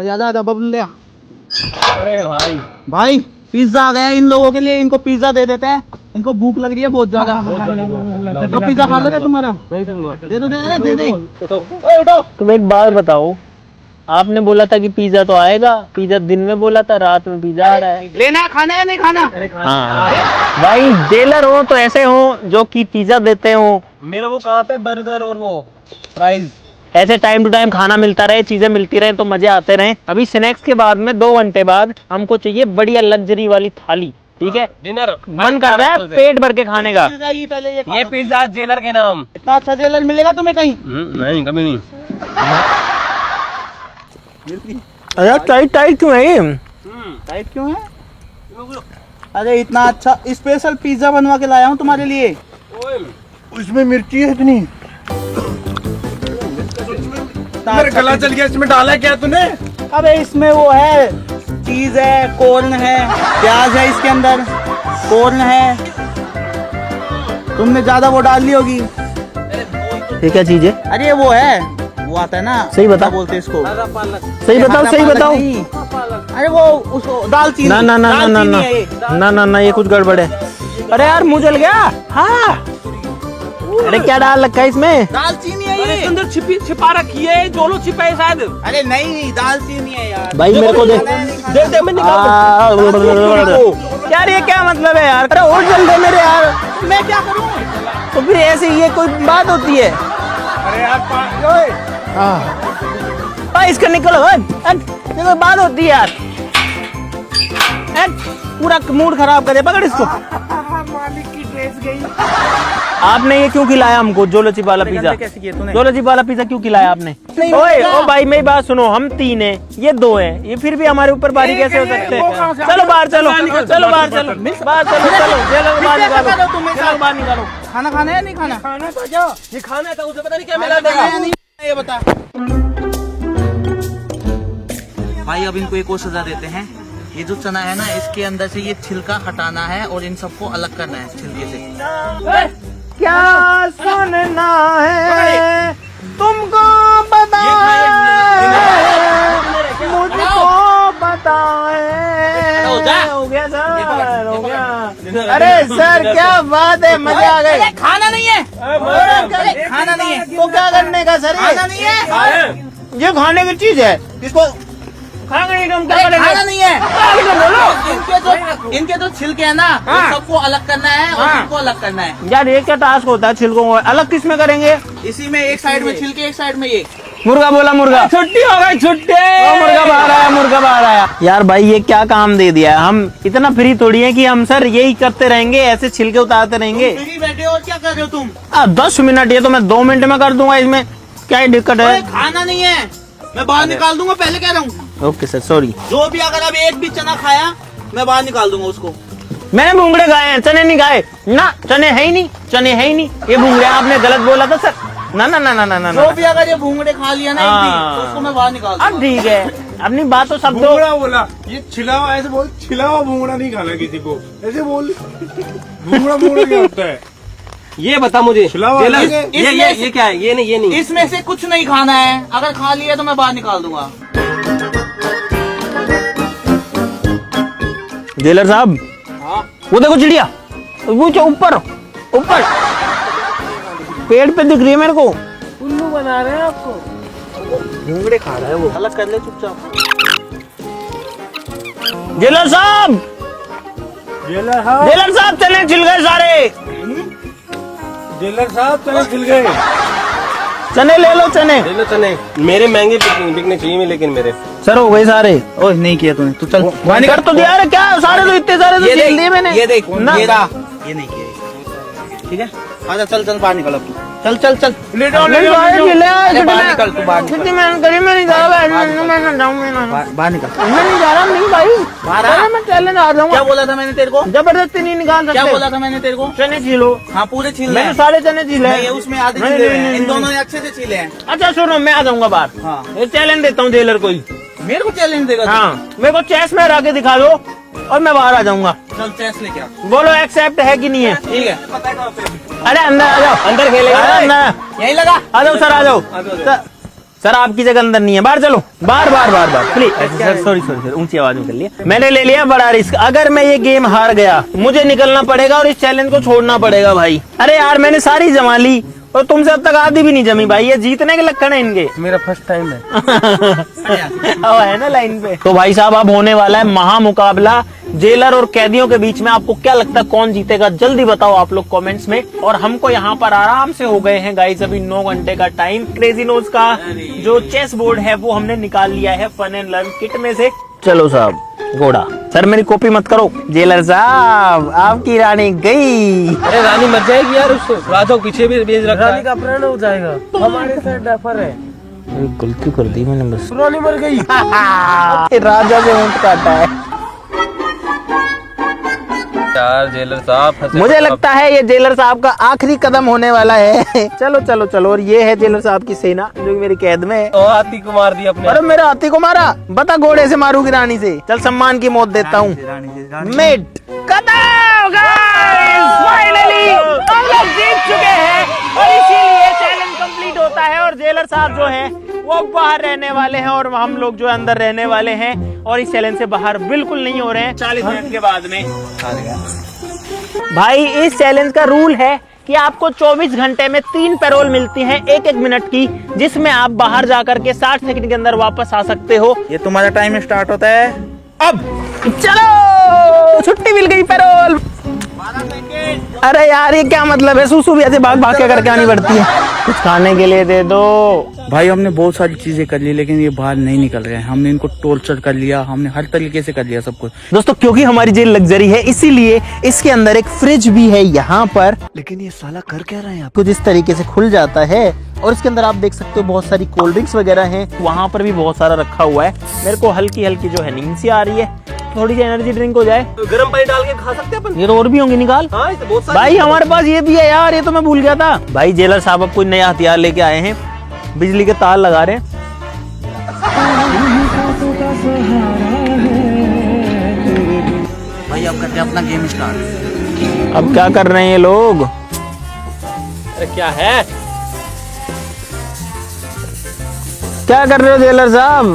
[SPEAKER 2] ज्यादा बबल ले।
[SPEAKER 3] अरे भाई
[SPEAKER 2] भाई पिज्जा आ गया इन लोगों के लिए, इनको पिज्जा दे देते हैं, इनको भूख लग रही है बहुत ज्यादा। तो पिज्जा खा लोगे तुम्हारा? दे दो।
[SPEAKER 1] तुम एक बात बताओ, आपने बोला था कि पिज्जा तो आएगा, पिज्जा दिन में बोला था, रात में पिज्जा आ रहा है।
[SPEAKER 2] लेना खाना है नहीं खाना?
[SPEAKER 1] हाँ भाई, जेलर हो तो ऐसे हो जो कि पिज्जा देते हो।
[SPEAKER 3] मेरे वो कहाँ पे बर्गर और वो फ्राइज।
[SPEAKER 1] ऐसे टाइम टू टाइम खाना मिलता रहे, चीजें मिलती रहे तो मजे आते रहे। अभी स्नैक्स के बाद में 2 घंटे बाद हमको चाहिए बढ़िया लग्जरी वाली थाली, ठीक है?
[SPEAKER 3] डिनर
[SPEAKER 1] मन कर रहा है पेट भर के खाने का।
[SPEAKER 3] ये पिज्जा जेलर के नाम।
[SPEAKER 2] इतना अच्छा जेलर मिलेगा तुम्हें कहीं?
[SPEAKER 3] नहीं, कभी नहीं।
[SPEAKER 1] अरे टाइट टाइट क्यों है?
[SPEAKER 2] टाइट क्यों है? अरे इतना अच्छा स्पेशल पिज्जा बनवा के लाया हूँ तुम्हारे लिए।
[SPEAKER 4] उसमें मिर्ची है इतनी, मेरा गला चल गया। इसमें डाला क्या तूने?
[SPEAKER 2] अबे इसमें वो है, चीज है, कॉर्न है, प्याज है इसके अंदर, कॉर्न है। तुमने ज्यादा वो डाल ली होगी।
[SPEAKER 1] ये क्या चीज है?
[SPEAKER 2] अरे वो है, वो आता है ना,
[SPEAKER 1] सही बता।
[SPEAKER 2] क्या बोलते हैं इसको?
[SPEAKER 1] सही बताओ, सही बताओ।
[SPEAKER 2] नहीं। अरे वो उसको दालचीनी।
[SPEAKER 1] ना ना ना ना ना
[SPEAKER 2] दालचीनी
[SPEAKER 1] ना
[SPEAKER 2] है ये।
[SPEAKER 1] ना ना ना, ये कुछ गड़बड़ है। अरे यार मुंह जल गया। हाँ, अरे क्या डाल रखा है इसमें?
[SPEAKER 2] दालचीनी है
[SPEAKER 3] अरे
[SPEAKER 2] ये।
[SPEAKER 3] इसके अंदर छिपा रखी है, जोलो छिपा है शायद।
[SPEAKER 2] अरे नहीं, दालचीनी है यार।
[SPEAKER 1] भाई मेरे को दे
[SPEAKER 3] दे मैं निकाल।
[SPEAKER 1] यार ये क्या मतलब है यार? अरे और जल दे मेरे यार।
[SPEAKER 2] मैं क्या करूँ?
[SPEAKER 1] तो फिर ऐसे ये कोई बात होती है?
[SPEAKER 4] अरे यार
[SPEAKER 1] भाई इसका निकलो, ये कोई बात होती है यार? पूरा मूड खराब करे, पकड़ इसको।
[SPEAKER 2] मालिक की ड्रेस गई।
[SPEAKER 1] आपने ये क्यों खिलाया हमको जोलो चिप वाला पिज्जा?
[SPEAKER 2] कैसे किया तूने?
[SPEAKER 1] जोलो चिप वाला पिज्जा क्यों खिलाया आपने? ओए ओ भाई मेरी बात सुनो, हम 3 हैं, ये 2 हैं, ये फिर भी हमारे ऊपर बारी कैसे हो सकते हैं? चलो बाहर चलो, चलो बाहर चलो, बाहर चलो, चलो जेल में बाहर निकालो, जेल में बाहर निकालो।
[SPEAKER 2] खाना खाना है नहीं खाना?
[SPEAKER 3] खाना तो जाओ, ये खाना था, उसे पता नहीं क्या मिला
[SPEAKER 2] खाना है
[SPEAKER 3] देगा।
[SPEAKER 2] नहीं, ये बता। भाई अब इनको एक और सजा देते हैं। ये जो चना है ना, इसके अंदर से ये छिलका हटाना है और इन सबको अलग करना है छिलके से।
[SPEAKER 1] क्या सुनना है तुमको बताए, मुझको बताए। हो गया सर, हो गया। अरे सर क्या बात है, मजा आ गई।
[SPEAKER 2] खाना नहीं है, खाना नहीं है
[SPEAKER 1] तो क्या करने का सर?
[SPEAKER 2] खाना नहीं है,
[SPEAKER 1] ये खाने की चीज है,
[SPEAKER 2] इसको
[SPEAKER 1] खाने की हम क्या
[SPEAKER 2] खाना
[SPEAKER 1] करेंगे?
[SPEAKER 2] नहीं है। इनके जो छिलके है ना, वो सबको अलग करना है और इनको अलग करना है।
[SPEAKER 1] यार ये क्या टास्क होता है? छिलकों को अलग किस में करेंगे?
[SPEAKER 2] इसी में एक साइड में छिलके, एक साइड में ये।
[SPEAKER 1] मुर्गा बोला, मुर्गा
[SPEAKER 3] छुट्टी हो गई, छुट्टी।
[SPEAKER 1] मुर्गा बाहर आया, मुर्गा बाहर आया। यार भाई ये क्या काम दे दिया है? हम इतना फ्री थोड़ी है कि हम सर यही करते रहेंगे, ऐसे छिलके उतारते रहेंगे।
[SPEAKER 2] फ्री बैठे और क्या कर रहे हो तुम?
[SPEAKER 1] 10 मिनट, ये तो मैं 2 मिनट में कर दूंगा, इसमें क्या दिक्कत है?
[SPEAKER 2] खाना नहीं है, मैं बाहर निकाल दूंगा, पहले कह रहा हूँ।
[SPEAKER 1] Okay sir, sorry.
[SPEAKER 2] जो भी अगर अब एक भी चना खाया, मैं बाहर निकाल दूंगा उसको।
[SPEAKER 1] मैंने भूंगड़े खाए हैं, चने नहीं खाए ना। चने है ही नहीं, चने है ही नहीं, ये भूंगड़े आपने गलत बोला था सर। ना ना ना ना ना ना,
[SPEAKER 2] जो भी अगर ये भूंगड़े खा लिया ना एक भी, तो उसको मैं बाहर निकाल दूंगा।
[SPEAKER 1] अब ठीक है, अपनी बात तो सब दो।
[SPEAKER 4] भूंगड़ा बोला, ये छिला हुआ ऐसे बोल, छिला हुआ भूंगड़ा नहीं खाना किसी को, ऐसे बोल। भूंगड़ा भूंगड़ा क्या होता है?
[SPEAKER 3] ये बता मुझे,
[SPEAKER 4] छिला हुआ
[SPEAKER 3] जेलर,
[SPEAKER 4] अलग है।
[SPEAKER 3] ये क्या है? ये नहीं, ये नहीं।
[SPEAKER 2] इसमें से कुछ नहीं खाना है, अगर खा लिया तो मैं बाहर निकाल दूंगा।
[SPEAKER 1] जेलर साहब, वो देखो चिड़िया, वो जो ऊपर ऊपर पेड़ पे दिख रही है मेरे को।
[SPEAKER 3] उल्लू बना रहे हैं आपको।
[SPEAKER 1] भूंगड़े खा रहा है वो।
[SPEAKER 2] अलग कर ले चुपचाप।
[SPEAKER 1] जेलर साहब,
[SPEAKER 4] जेलर साहब,
[SPEAKER 1] जेलर साहब चले छिल गए सारे।
[SPEAKER 4] जेलर साहब चने छिल गए।
[SPEAKER 1] चने ले लो, चने
[SPEAKER 3] ले लो चने। मेरे महंगे बिकने चाहिए, लेकिन मेरे
[SPEAKER 1] सर हो गए सारे।
[SPEAKER 2] ओह नहीं किया तूने, तू चल
[SPEAKER 1] कर तो दिया। अरे क्या सारे तो इतने सारे तो
[SPEAKER 2] ये
[SPEAKER 1] छील
[SPEAKER 2] देख,
[SPEAKER 1] दिए मैंने।
[SPEAKER 2] ये देख,
[SPEAKER 1] ना।
[SPEAKER 2] ये नहीं किया। ठीक है, आजा चल चल बाहर निकल अब तू, चल चल चल
[SPEAKER 4] ले जाओ
[SPEAKER 5] नहीं भाई, चिल्ले
[SPEAKER 2] अरे बाहर निकल तू, बाहर
[SPEAKER 5] कितनी
[SPEAKER 2] निकल,
[SPEAKER 5] मेहनत करी, मैं नहीं जा रहा बैठने, मैं ना जाऊँ, मैं ना
[SPEAKER 2] बाहर निकल।
[SPEAKER 5] मैं नहीं जा रहा, नहीं भाई,
[SPEAKER 2] बाहर आ।
[SPEAKER 5] अरे मैं चैलेंज आ
[SPEAKER 2] क्या
[SPEAKER 5] जाऊंगा,
[SPEAKER 2] बोला था मैंने तेरे को,
[SPEAKER 5] जबरदस्ती नहीं निकाल सकते।
[SPEAKER 2] क्या बोला था मैंने तेरे को,
[SPEAKER 5] चने छीलो,
[SPEAKER 2] हाँ पूरे छील
[SPEAKER 5] मैंने
[SPEAKER 2] हैं।
[SPEAKER 5] सारे चने छीले
[SPEAKER 2] नहीं, उसमें आधे
[SPEAKER 5] नहीं,
[SPEAKER 2] छीले
[SPEAKER 5] नहीं,
[SPEAKER 2] हैं,
[SPEAKER 5] नहीं,
[SPEAKER 2] इन
[SPEAKER 5] नहीं।
[SPEAKER 2] दोनों ने अच्छे से छीले हैं।
[SPEAKER 5] अच्छा सुनो, मैं आ जाऊंगा बाहर,
[SPEAKER 2] हाँ
[SPEAKER 5] ये चैलेंज देता हूँ जेलर को ही।
[SPEAKER 2] मेरे को चैलेंज देगा तू?
[SPEAKER 5] हाँ, मेरे को चेस में हरा के दिखा दो और मैं बाहर आ जाऊंगा।
[SPEAKER 2] चल चेस लेके आ।
[SPEAKER 5] बोलो एक्सेप्ट है कि नहीं है?
[SPEAKER 2] ठीक है, पता है कहाँ पे?
[SPEAKER 5] अरे अंदर आ जाओ, अंदर खेलेगा, अंदर
[SPEAKER 2] यही लगा।
[SPEAKER 5] आ जाओ सर, आ जाओ सर, आपकी जगह अंदर नहीं है, बाहर चलो, बाहर बाहर बाहर बाहर please sir, sorry sorry sir, ऊंची आवाज में कर लिया मैंने, ले लिया बड़ा रिस्क। अगर मैं ये गेम हार गया मुझे निकलना पड़ेगा और इस चैलेंज को छोड़ना पड़ेगा भाई। अरे यार मैंने सारी जमा ली और तुमसे अब तक आधी भी नहीं जमी भाई, ये जीतने के लक्षण है इनके।
[SPEAKER 3] मेरा फर्स्ट टाइम है।
[SPEAKER 5] अब है ना लाइन पे। तो भाई साहब अब होने वाला है महामुकाबला जेलर और कैदियों के बीच में। आपको क्या लगता है कौन जीतेगा, जल्दी बताओ आप लोग कमेंट्स में। और हमको यहाँ पर आराम से हो गए हैं गाइस अभी 9 घंटे का टाइम। क्रेजी नोज का जो चेस बोर्ड है वो हमने निकाल लिया है फन एंड लर्न किट में से। चलो साहब घोड़ा, सर मेरी कॉपी मत करो। जेलर साहब आपकी रानी गई।
[SPEAKER 3] अरे रानी मर जाएगी यार, उसको राजा को पीछे भी भेज रखा है। रानी का प्राण हो जाएगा, हमारे साथ डफर है।
[SPEAKER 5] गलती कर दी मैंने बस।
[SPEAKER 3] रानी मर गई।
[SPEAKER 5] राजा से ऊंट काटा है।
[SPEAKER 3] यार जेलर साहब फंसे।
[SPEAKER 5] मुझे लगता है ये जेलर साहब का आखिरी कदम होने वाला है। चलो चलो चलो, और ये है जेलर साहब की सेना जो कि मेरी कैद में है।
[SPEAKER 3] तो हाथी को मार दिया अपने।
[SPEAKER 5] अरे मेरा हाथी को मारा, बता घोड़े से मारूंगी रानी से। चल सम्मान की मौत देता हूँ। मेट फाइनली हम लोग जीत चुके हैं और इसीलिए चैलेंज कंप्लीट होता है। और जेलर साहब जो है वो बाहर रहने वाले हैं और हम लोग जो अंदर रहने वाले हैं और इस चैलेंज से बाहर बिल्कुल नहीं हो रहे हैं 40 मिनट के बाद में। भाई इस चैलेंज का रूल है कि आपको 24 घंटे में 3 पैरोल मिलती हैं 1-1 मिनट की, जिसमें आप बाहर जाकर के 60 सेकंड के अंदर वापस आ सकते हो।
[SPEAKER 2] ये तुम्हारा टाइम स्टार्ट होता है अब।
[SPEAKER 5] चलो छुट्टी मिल गई पैरोल। अरे यार ये क्या मतलब है, सूसू भी ऐसे भाग भाग के करके आनी पड़ती है। कुछ खाने के लिए दे दो।
[SPEAKER 2] भाई हमने बहुत सारी चीजें कर ली लेकिन ये बाहर नहीं निकल रहे हैं। हमने इनको टॉर्चर कर लिया, हमने हर तरीके से कर लिया सब कुछ।
[SPEAKER 5] दोस्तों क्योंकि हमारी जेल लग्जरी है इसीलिए इसके अंदर एक फ्रिज भी है यहाँ पर। लेकिन ये साला कर क्या रहा है, आपको जिस तरीके से खुल जाता है और इसके अंदर आप देख सकते हो बहुत सारी कोल्ड ड्रिंक्स वगैरह हैं। वहाँ पर भी बहुत सारा रखा हुआ है। मेरे को हल्की हल्की जो है नींद सी आ रही है, थोड़ी सी एनर्जी ड्रिंक हो जाए।
[SPEAKER 3] तो गर्म पानी डाल के खा सकते हैं अपन।
[SPEAKER 5] ये तो और भी होंगे, निकाल।
[SPEAKER 3] हाँ, इससे बहुत सारी
[SPEAKER 5] भाई हमारे पास ये भी है यार, ये तो मैं भूल गया था। भाई जेलर साहब अब कोई नया हथियार लेके आए हैं, बिजली के तार लगा रहे हैं।
[SPEAKER 2] भाई अब करते हैं अपना गेम स्टार्ट।
[SPEAKER 5] अब क्या कर रहे हैं ये लोग?
[SPEAKER 3] अरे क्या है?
[SPEAKER 5] क्या कर रहे हो जेलर साहब?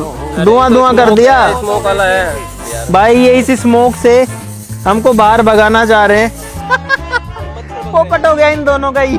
[SPEAKER 5] धुआं धुआं कर दिया।
[SPEAKER 3] स्मोक वाला है
[SPEAKER 5] भाई ये इस स्मोक से हमको बाहर भगाना चाह रहे हैं। पोपट हो गया इन दोनों का ही।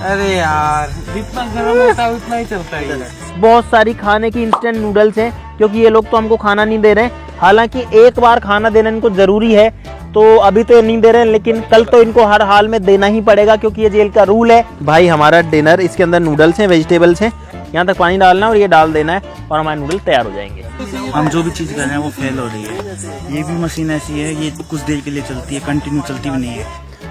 [SPEAKER 2] अरे यार
[SPEAKER 3] जितना गर्म होता है उतना ही चलता है।
[SPEAKER 5] बहुत सारी खाने की इंस्टेंट नूडल्स हैं क्योंकि ये लोग तो हमको खाना नहीं दे रहे हैं। हालांकि एक बार खाना देना इनको जरूरी है, तो अभी तो नहीं दे रहे हैं लेकिन कल तो इनको हर हाल में देना ही पड़ेगा क्योंकि ये जेल का रूल है। भाई हमारा डिनर, इसके अंदर नूडल्स हैं, वेजिटेबल्स हैं, यहाँ तक पानी डालना है और ये डाल देना है और हमारे नूडल्स तैयार हो जाएंगे।
[SPEAKER 2] हम जो भी चीज कर रहे हैं वो फेल हो रही है। ये भी मशीन ऐसी है, ये कुछ देर के लिए चलती है, कंटिन्यू चलती भी नहीं है।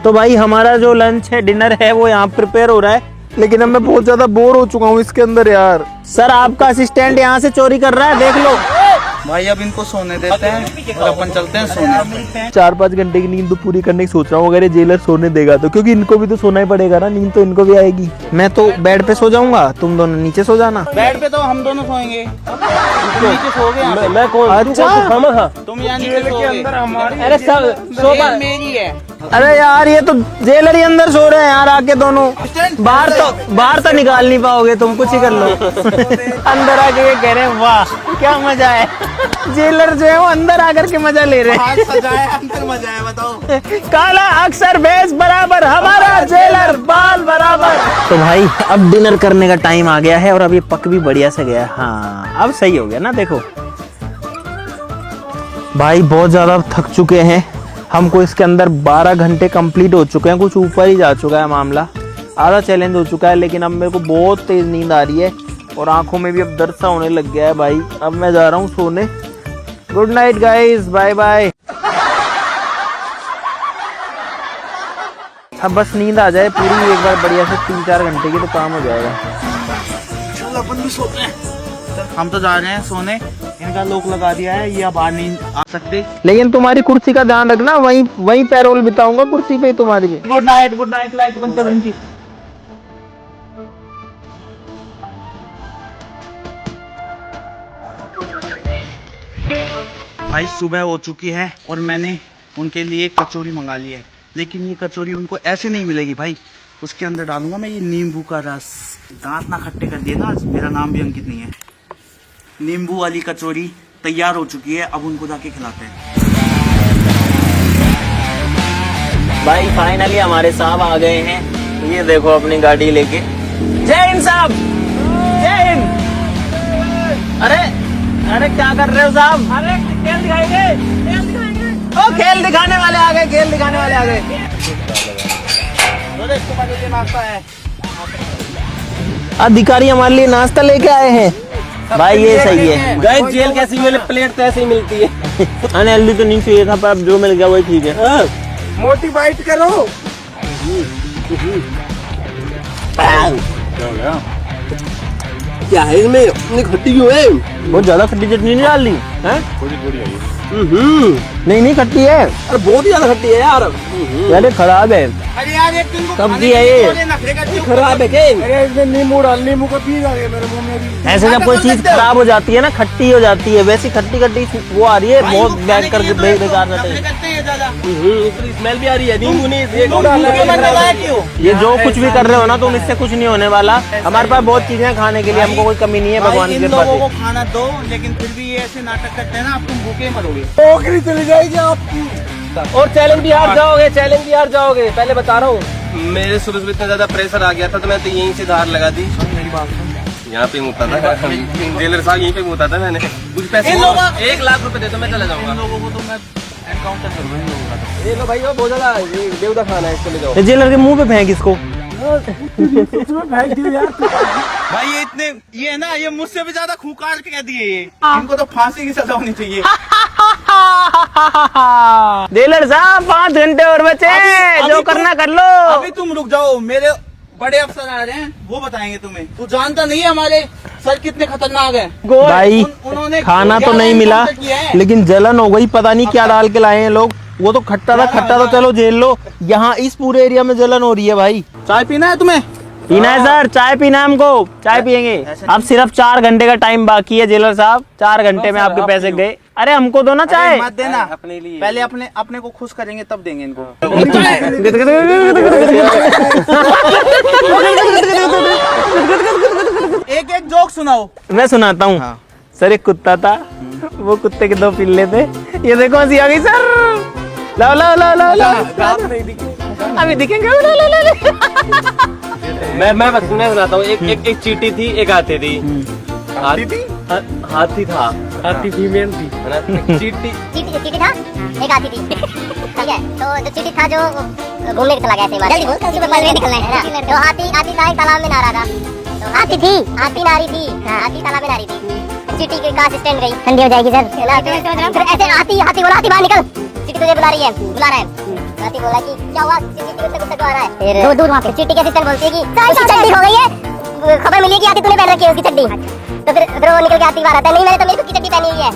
[SPEAKER 5] तो भाई हमारा जो लंच है, डिनर है, वो यहाँ प्रिपेयर हो रहा है, लेकिन अब मैं बहुत ज्यादा बोर हो चुका हूँ इसके अंदर यार। सर आपका असिस्टेंट यहाँ से चोरी कर रहा है, देख लो।
[SPEAKER 2] भाई अब इनको सोने देते हैं और अपन चलते हैं सोने।
[SPEAKER 5] 4-5 घंटे की नींद तो पूरी करने की सोच रहा हूँ अगर ये जेलर सोने देगा तो, क्योंकि इनको भी तो सोना ही पड़ेगा ना, नींद तो इनको भी आएगी। मैं तो बेड पे सो जाऊंगा, तुम दोनों नीचे सो जाना।
[SPEAKER 2] बेड पे तो हम दोनों सोएंगे, तुम नीचे सोओगे यहाँ पे।
[SPEAKER 3] मैं कौन?
[SPEAKER 5] अच्छा
[SPEAKER 2] तुम यहाँ नीचे सोओगे।
[SPEAKER 5] अरे
[SPEAKER 2] सोफा मेरी है।
[SPEAKER 5] अरे यार ये तो जेलर ही अंदर सो रहे हैं यार आके दोनों। बाहर तो निकाल नहीं पाओगे तुम, कुछ ही कर लो। अंदर आके ये कह रहे हैं वाह क्या मजा है। जेलर जो है वो अंदर आकर के मजा ले रहे हैं।
[SPEAKER 2] सजाया अंदर मजा है, बताओ।
[SPEAKER 5] काला अक्सर बेस बराबर, हमारा जेलर बाल बराबर। तो भाई अब डिनर करने का टाइम आ गया है और अब ये पक भी बढ़िया से गया। हाँ अब सही हो गया ना, देखो भाई बहुत ज्यादा थक चुके हैं। हमको इसके अंदर 12 घंटे कंप्लीट हो चुके हैं, कुछ ऊपर ही जा चुका है मामला, आधा चैलेंज हो चुका है। लेकिन अब मेरे को बहुत तेज नींद आ रही है और आंखों में भी अब दर्द सा होने लग गया है भाई। अब मैं जा रहा हूँ सोने। Good night guys, bye bye.
[SPEAKER 1] अब बस नींद आ जाए पूरी एक बार बढ़िया से 3-4 घंटे की तो काम हो जाएगा।
[SPEAKER 2] चल अपन भी सोते हैं। हम तो जा रहे हैं सोने, इनका लॉक लगा दिया है, ये अब बाहर नहीं आ सकते।
[SPEAKER 1] लेकिन तुम्हारी कुर्सी का ध्यान रखना, वहीं पैरोल बिताऊंगा कुर्सी पे तुम्हारी।
[SPEAKER 2] गुड नाइट, लाइट बंद कर इनकी। भाई सुबह हो चुकी है और मैंने उनके लिए कचौरी मंगा ली है, लेकिन ये कचौरी उनको ऐसे नहीं मिलेगी भाई। उसके अंदर डालूंगा मैं ये नींबू का रस। दांत ना खट्टे कर दिए ना आज, मेरा नाम भी अंकित नहीं है। नींबू वाली कचौरी तैयार हो चुकी है, अब उनको जाके खिलाते हैं।
[SPEAKER 1] भाई फाइनली हमारे साहब आ गए हैं, ये देखो अपनी गाड़ी लेके। जय हिंद साहब, जय हिंद। अरे क्या कर रहे हो साहब? अरे खेल दिखाएंगे, ओ खेल दिखाने वाले आ गए, खेल दिखाने वाले आ गए।
[SPEAKER 2] नाश्ता है,
[SPEAKER 1] अधिकारी हमारे लिए नाश्ता लेके आए हैं भाई, ये सही है।
[SPEAKER 3] गाइस जेल कैसी मिले, प्लेट तो ऐसे ही मिलती है।
[SPEAKER 1] अनहेल्दी तो नहीं चाहिए था, पर अब जो मिल गया वही ठीक है।
[SPEAKER 4] मोटी बाइट करो।
[SPEAKER 3] क्या है इसमें, इतनी खट्टी क्यों है?
[SPEAKER 1] बहुत ज्यादा खट्टी चटनी नहीं डाल दी है? नहीं खट्टी है।
[SPEAKER 3] अरे बहुत ही ज्यादा खट्टी है यार।
[SPEAKER 1] अरे खराब है,
[SPEAKER 2] अरे यार एक दिन को
[SPEAKER 1] सब्जी है ये।
[SPEAKER 3] खराब है क्या?
[SPEAKER 4] अरे इसमें नींबू डाल, नींबू का पी जा रही है मेरे मुंह में भी।
[SPEAKER 1] ऐसे जब कोई चीज खराब हो जाती है ना, खट्टी हो जाती है, वैसी खट्टी वो आ रही है, बहुत बैठ कर बेकार
[SPEAKER 3] स्मेल भी आ रही है, नींबू नहीं।
[SPEAKER 1] ये जो कुछ भी कर रहे हो ना तुम, इससे कुछ नहीं होने वाला। हमारे पास बहुत चीजें खाने के लिए, हमको कोई कमी नहीं है भगवान की कृपा
[SPEAKER 2] लोगों
[SPEAKER 1] से।
[SPEAKER 2] को खाना दो, लेकिन फिर भी ये ऐसे नाटक करते हैं ना, आप तुम भूखे मरोगे।
[SPEAKER 4] नौकरी चली जाएगी आपकी।
[SPEAKER 3] और चैलेंज भी हार जाओगे, पहले बता रहा हूँ। मेरे शुरू से इतना ज्यादा प्रेशर आ गया था तो मैं तो यहीं से धार लगा दी।
[SPEAKER 2] मेरी बात सुन,
[SPEAKER 3] यहाँ पे मुता था जेलर साहब, यहीं पे मुता था मैंने। कुछ पैसे 1 लाख रुपए दे तो मैं चला जाऊंगा।
[SPEAKER 2] इन लोगों को तो मैं एनकाउंटर करूंगा इन लोगों का तो।
[SPEAKER 3] ये लो भाई, वो बहुत ज्यादा बेवदा खाना है, इसको ले जाओ।
[SPEAKER 1] जेलर के मुंह पे फेंक इसको।
[SPEAKER 4] फेंक दियो यार।
[SPEAKER 2] भाई ये है ना, ये मुझसे भी ज्यादा खूंखार कह दिए ये। इनको तो फांसी की सजा होनी चाहिए।
[SPEAKER 1] जेलर साहब 5 घंटे और बचे, जो करना कर लो।
[SPEAKER 2] अभी तुम रुक जाओ, मेरे बड़े अफसर आ रहे हैं, वो बताएंगे तुम्हें। तू जानता नहीं है हमारे सर कितने खतरनाक है
[SPEAKER 1] भाई।
[SPEAKER 2] उन्होंने
[SPEAKER 1] खाना तो नहीं मिला, लेकिन जलन हो गई, पता नहीं क्या डाल के लाए हैं लोग। वो तो खट्टा था चलो जेल लो, यहाँ इस पूरे एरिया में जलन हो रही है भाई।
[SPEAKER 2] चाय पीना है तुम्हें?
[SPEAKER 1] पीना है सर, चाय पीना है हमको, चाय पियेंगे। अब सिर्फ 4 घंटे का टाइम बाकी है जेलर साहब, 4 घंटे में आपके पैसे गए। अरे हमको दो ना चाय।
[SPEAKER 2] मत देना,
[SPEAKER 3] अपने लिए
[SPEAKER 2] पहले अपने को खुश करेंगे तब देंगे इनको। एक जोक सुनाओ।
[SPEAKER 1] मैं सुनाता हूँ।
[SPEAKER 2] हाँ।
[SPEAKER 1] सर एक कुत्ता था, वो कुत्ते के 2 पिल्ले थे। ये देखो हंसी आ गई सर। लाओ अभी दिखेंगे।
[SPEAKER 3] मैं सुनाता हूँ। एक चींटी थी, एक हाथी थी। हाथी था, हाथी फीमेल थी। चींटी
[SPEAKER 6] था, एक हाथी थी। ठीक है, तो जो चींटी था जो घूमने चला गया जल्दी बोल, में निकलना है। तो हाथी था, एक तालाब में नहा रहा था। तो हाथी नारी थी, हाथी तालाब में नारी थी। चींटी के का असिस्टेंट गई, ठंडी हो जाएगी सर। ऐसे हाथी बोला, हाथी बाहर निकल, चींटी तुझे बुला रहा है। हाथी बोला कि क्या हुआ, कुत्ता आ रहा है। फिर दूर वहाँ पे चींटी के असिस्टेंट बोलती है कि चड्डी हो गई है, खबर मिली है कि हाथी तूने पहन रखी है उसकी चड्डी। तो फिर वो निकल के हाथी बाहर आता है, नहीं मैंने तो मेरी खुद की चड्डी पहनी हुई है।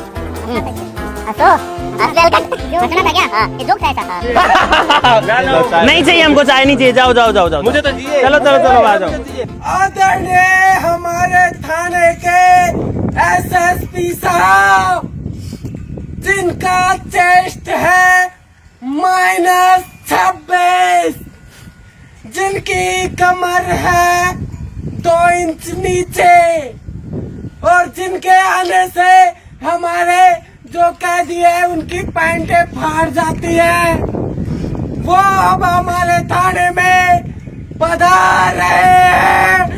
[SPEAKER 6] नहीं चाहिए हमको, चाय नहीं चाहिए। जाओ।
[SPEAKER 3] मुझे तो चाहिए।
[SPEAKER 1] चलो आ जाओ।
[SPEAKER 4] आदरणीय हमारे थाने के एसएसपी साहब, जिनका चेस्ट है -26, जिनकी कमर है 2 इंच नीचे, और जिनके आने से हमारे जो कैदी है उनकी पैंटें फाड़ जाती है, वो अब हमारे थाने में पधार रहे हैं।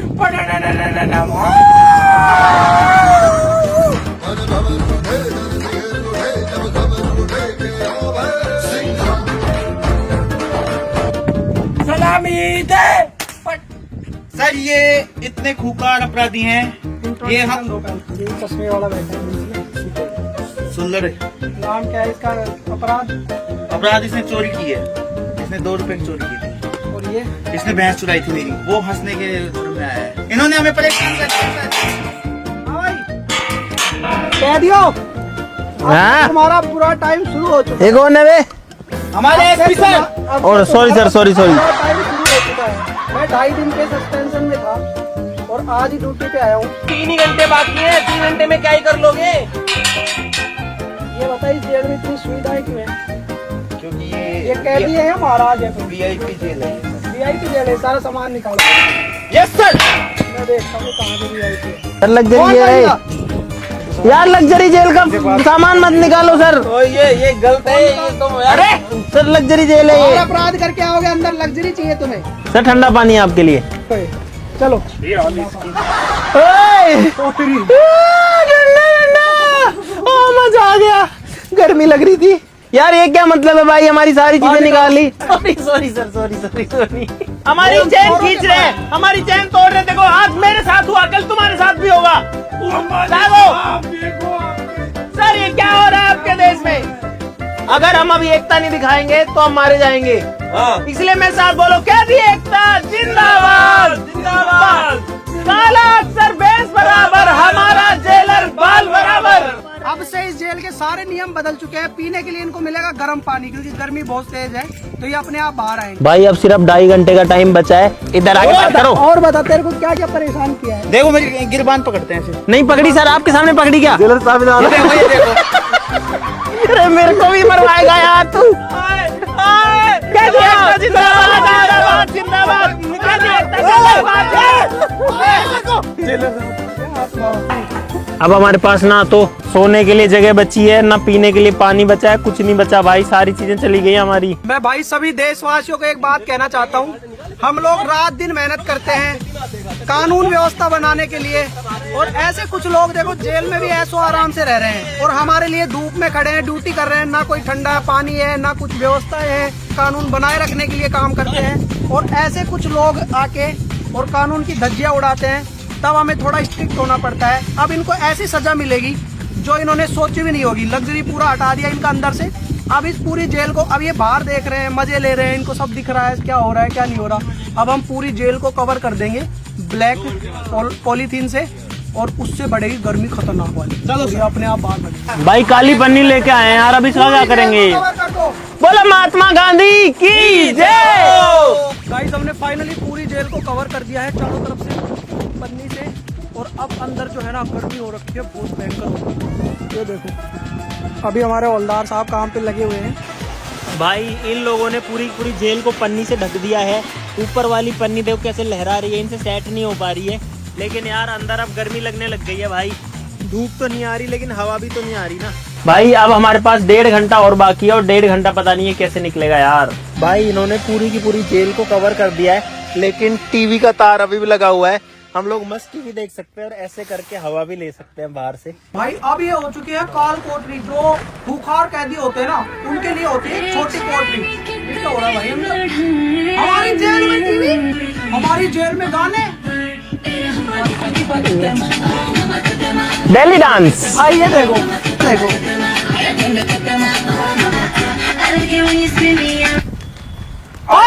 [SPEAKER 4] सलामी दे।
[SPEAKER 2] सर ये इतने खूंखार अपराधी हैं, ये हम
[SPEAKER 4] चश्मे वाला बैठा
[SPEAKER 2] सुंदर
[SPEAKER 4] नाम क्या है इसका? अपराध
[SPEAKER 2] इसने चोरी की है, इसने 2 रुपए की चोरी की थी।
[SPEAKER 4] और
[SPEAKER 5] ये
[SPEAKER 2] इसने भैंस चुराई थी मेरी, वो हंसने के में आया है। इन्होंने हमें परेशान कर दिया।
[SPEAKER 5] कह दियो
[SPEAKER 1] हाँ
[SPEAKER 5] तुम्हारा पूरा टाइम शुरू हो चुका
[SPEAKER 1] एक और नवे
[SPEAKER 2] हमारे एसपी सर
[SPEAKER 5] है।
[SPEAKER 1] और सॉरी सर सॉरी
[SPEAKER 5] टाइम शुरू हो चुका है। मैं 2.5 दिन के सस्पेंशन में था और आज ही ड्यूटी पे आया हूँ।
[SPEAKER 1] 3 ही घंटे बाकी है, 3 घंटे में क्या ही कर लोगे?
[SPEAKER 5] ये बताइए इस जेल में इतनी सुविधाएं क्यों है?
[SPEAKER 2] क्योंकि
[SPEAKER 5] ये कैदी है या महाराज है?
[SPEAKER 2] VIP जेल है।
[SPEAKER 5] VIP जेल है, सारा सामान निकालो।
[SPEAKER 2] Yes sir.
[SPEAKER 5] मैं देखता हूँ कहाँ पे VIP है।
[SPEAKER 1] सर लग्जरी है यार, लग्जरी जेल का सामान मत निकालो सर।
[SPEAKER 2] तो ये गलत है ये तो यार।
[SPEAKER 1] अरे सर लग्जरी जेल है
[SPEAKER 5] और
[SPEAKER 1] ये।
[SPEAKER 5] अपराध करके आओगे अंदर, लग्जरी चाहिए तुम्हें?
[SPEAKER 1] सर ठंडा पानी है आपके लिए।
[SPEAKER 5] चलो
[SPEAKER 1] ठंडा ठंडा, ओ मजा आ गया। गर्मी लग रही थी यार। ये क्या मतलब है भाई, हमारी सारी चीजें निकाली। Sorry sorry sir, sorry sorry sorry. हमारी चैन खींच रहे हैं, हमारी चैन तोड़ रहे। देखो आज मेरे साथ हुआ, कल तुम्हारे साथ भी होगा। सर ये क्या हो रहा है आपके देश में? अगर हम अभी एकता नहीं दिखाएंगे तो हम मारे जाएंगे। इसलिए मैं साथ बोलो, क्या दी एकता जिंदाबाद जिंदाबाद। काला अक्सर बेस बराबर, हमारा जेलर बाल बराबर।
[SPEAKER 5] अब से इस जेल के सारे नियम बदल चुके हैं। पीने के लिए इनको मिलेगा गर्म पानी, क्योंकि गर्मी बहुत तेज है, तो ये अपने आप बाहर आएंगे।
[SPEAKER 1] भाई अब सिर्फ 2.5 घंटे का टाइम बचा है, इधर आके बात करो।
[SPEAKER 5] और बता तेरे को क्या क्या परेशान किया है?
[SPEAKER 2] देखो मेरी गिरबान पकड़ते हैं ऐसे।
[SPEAKER 1] नहीं पकड़ी सर, आपके सामने पकड़ी क्या?
[SPEAKER 2] जेलर साहब ये देखो ये देखो।
[SPEAKER 1] अरे मेरे को भी मरवाएगा यार तू। जिंदाबाद जिंदाबाद जिंदाबाद। अब हमारे पास ना तो सोने के लिए जगह बची है, ना पीने के लिए पानी बचा है, कुछ नहीं बचा भाई, सारी चीजें चली गई हमारी।
[SPEAKER 5] मैं भाई सभी देशवासियों को एक बात कहना चाहता हूँ। हम लोग रात दिन मेहनत करते हैं कानून व्यवस्था बनाने के लिए, और ऐसे कुछ लोग देखो जेल में भी ऐसो आराम से रह रहे हैं और हमारे लिए धूप में खड़े हैं, ड्यूटी कर रहे हैं। ना कोई ठंडा पानी है, ना कुछ व्यवस्था है, कानून बनाए रखने के लिए काम करते हैं। और ऐसे कुछ लोग आके और कानून की धज्जियां उड़ाते हैं, तब हमें थोड़ा स्ट्रिक्ट होना पड़ता है। अब इनको ऐसी सजा मिलेगी जो इन्होंने सोची भी नहीं होगी। लग्जरी पूरा हटा दिया इनका अंदर से। अब इस पूरी जेल को, अब ये बाहर देख रहे हैं, मजे ले रहे हैं, इनको सब दिख रहा है क्या हो रहा है क्या नहीं हो रहा। अब हम पूरी जेल को कवर कर देंगे ब्लैक पॉलीथीन से, और उससे बढ़ेगी गर्मी खतरनाक वाली। चलो ये अपने आप बाहर बढ़ेगी।
[SPEAKER 1] भाई काली पन्नी लेके आए हैं यार, अब इसका क्या करेंगे?
[SPEAKER 5] कवर कर दो।
[SPEAKER 1] बोलो महात्मा गांधी की जय।
[SPEAKER 5] गाइस हमने फाइनली पूरी जेल को कवर कर दिया है चारों तरफ से पन्नी से, और अब अंदर जो है ना गर्मी हो रखी है, बहुत भयंकर। ये देखो अभी हमारे हवलदार साहब काम पे लगे हुए हैं।
[SPEAKER 1] भाई इन लोगों ने पूरी पूरी जेल को पन्नी से ढक दिया है। ऊपर वाली पन्नी देखो कैसे लहरा रही है, इनसे सेट नहीं हो पा रही है। लेकिन यार अंदर अब गर्मी लगने लग गई है भाई। धूप तो नहीं आ रही लेकिन हवा भी तो नहीं आ रही ना भाई। अब हमारे पास 1.5 घंटा और बाकी है, और 1.5 घंटा पता नहीं है कैसे निकलेगा यार। भाई इन्होंने पूरी की पूरी जेल को कवर कर दिया है, लेकिन टीवी का तार अभी भी लगा हुआ है। हम लोग मस्त टीवी देख सकते हैं और ऐसे करके हवा भी ले सकते हैं बाहर से।
[SPEAKER 5] भाई अब ये हो चुकी है काल कोठरी। जो भूखार कैदी होते हैं ना, उनके लिए होती है छोटी कोठरी। ये क्या हो रहा है भाई अंदर? हमारी जेल में टीवी, हमारी जेल में गाने।
[SPEAKER 1] दिल्ली डांस।
[SPEAKER 5] आइए देखो देखो।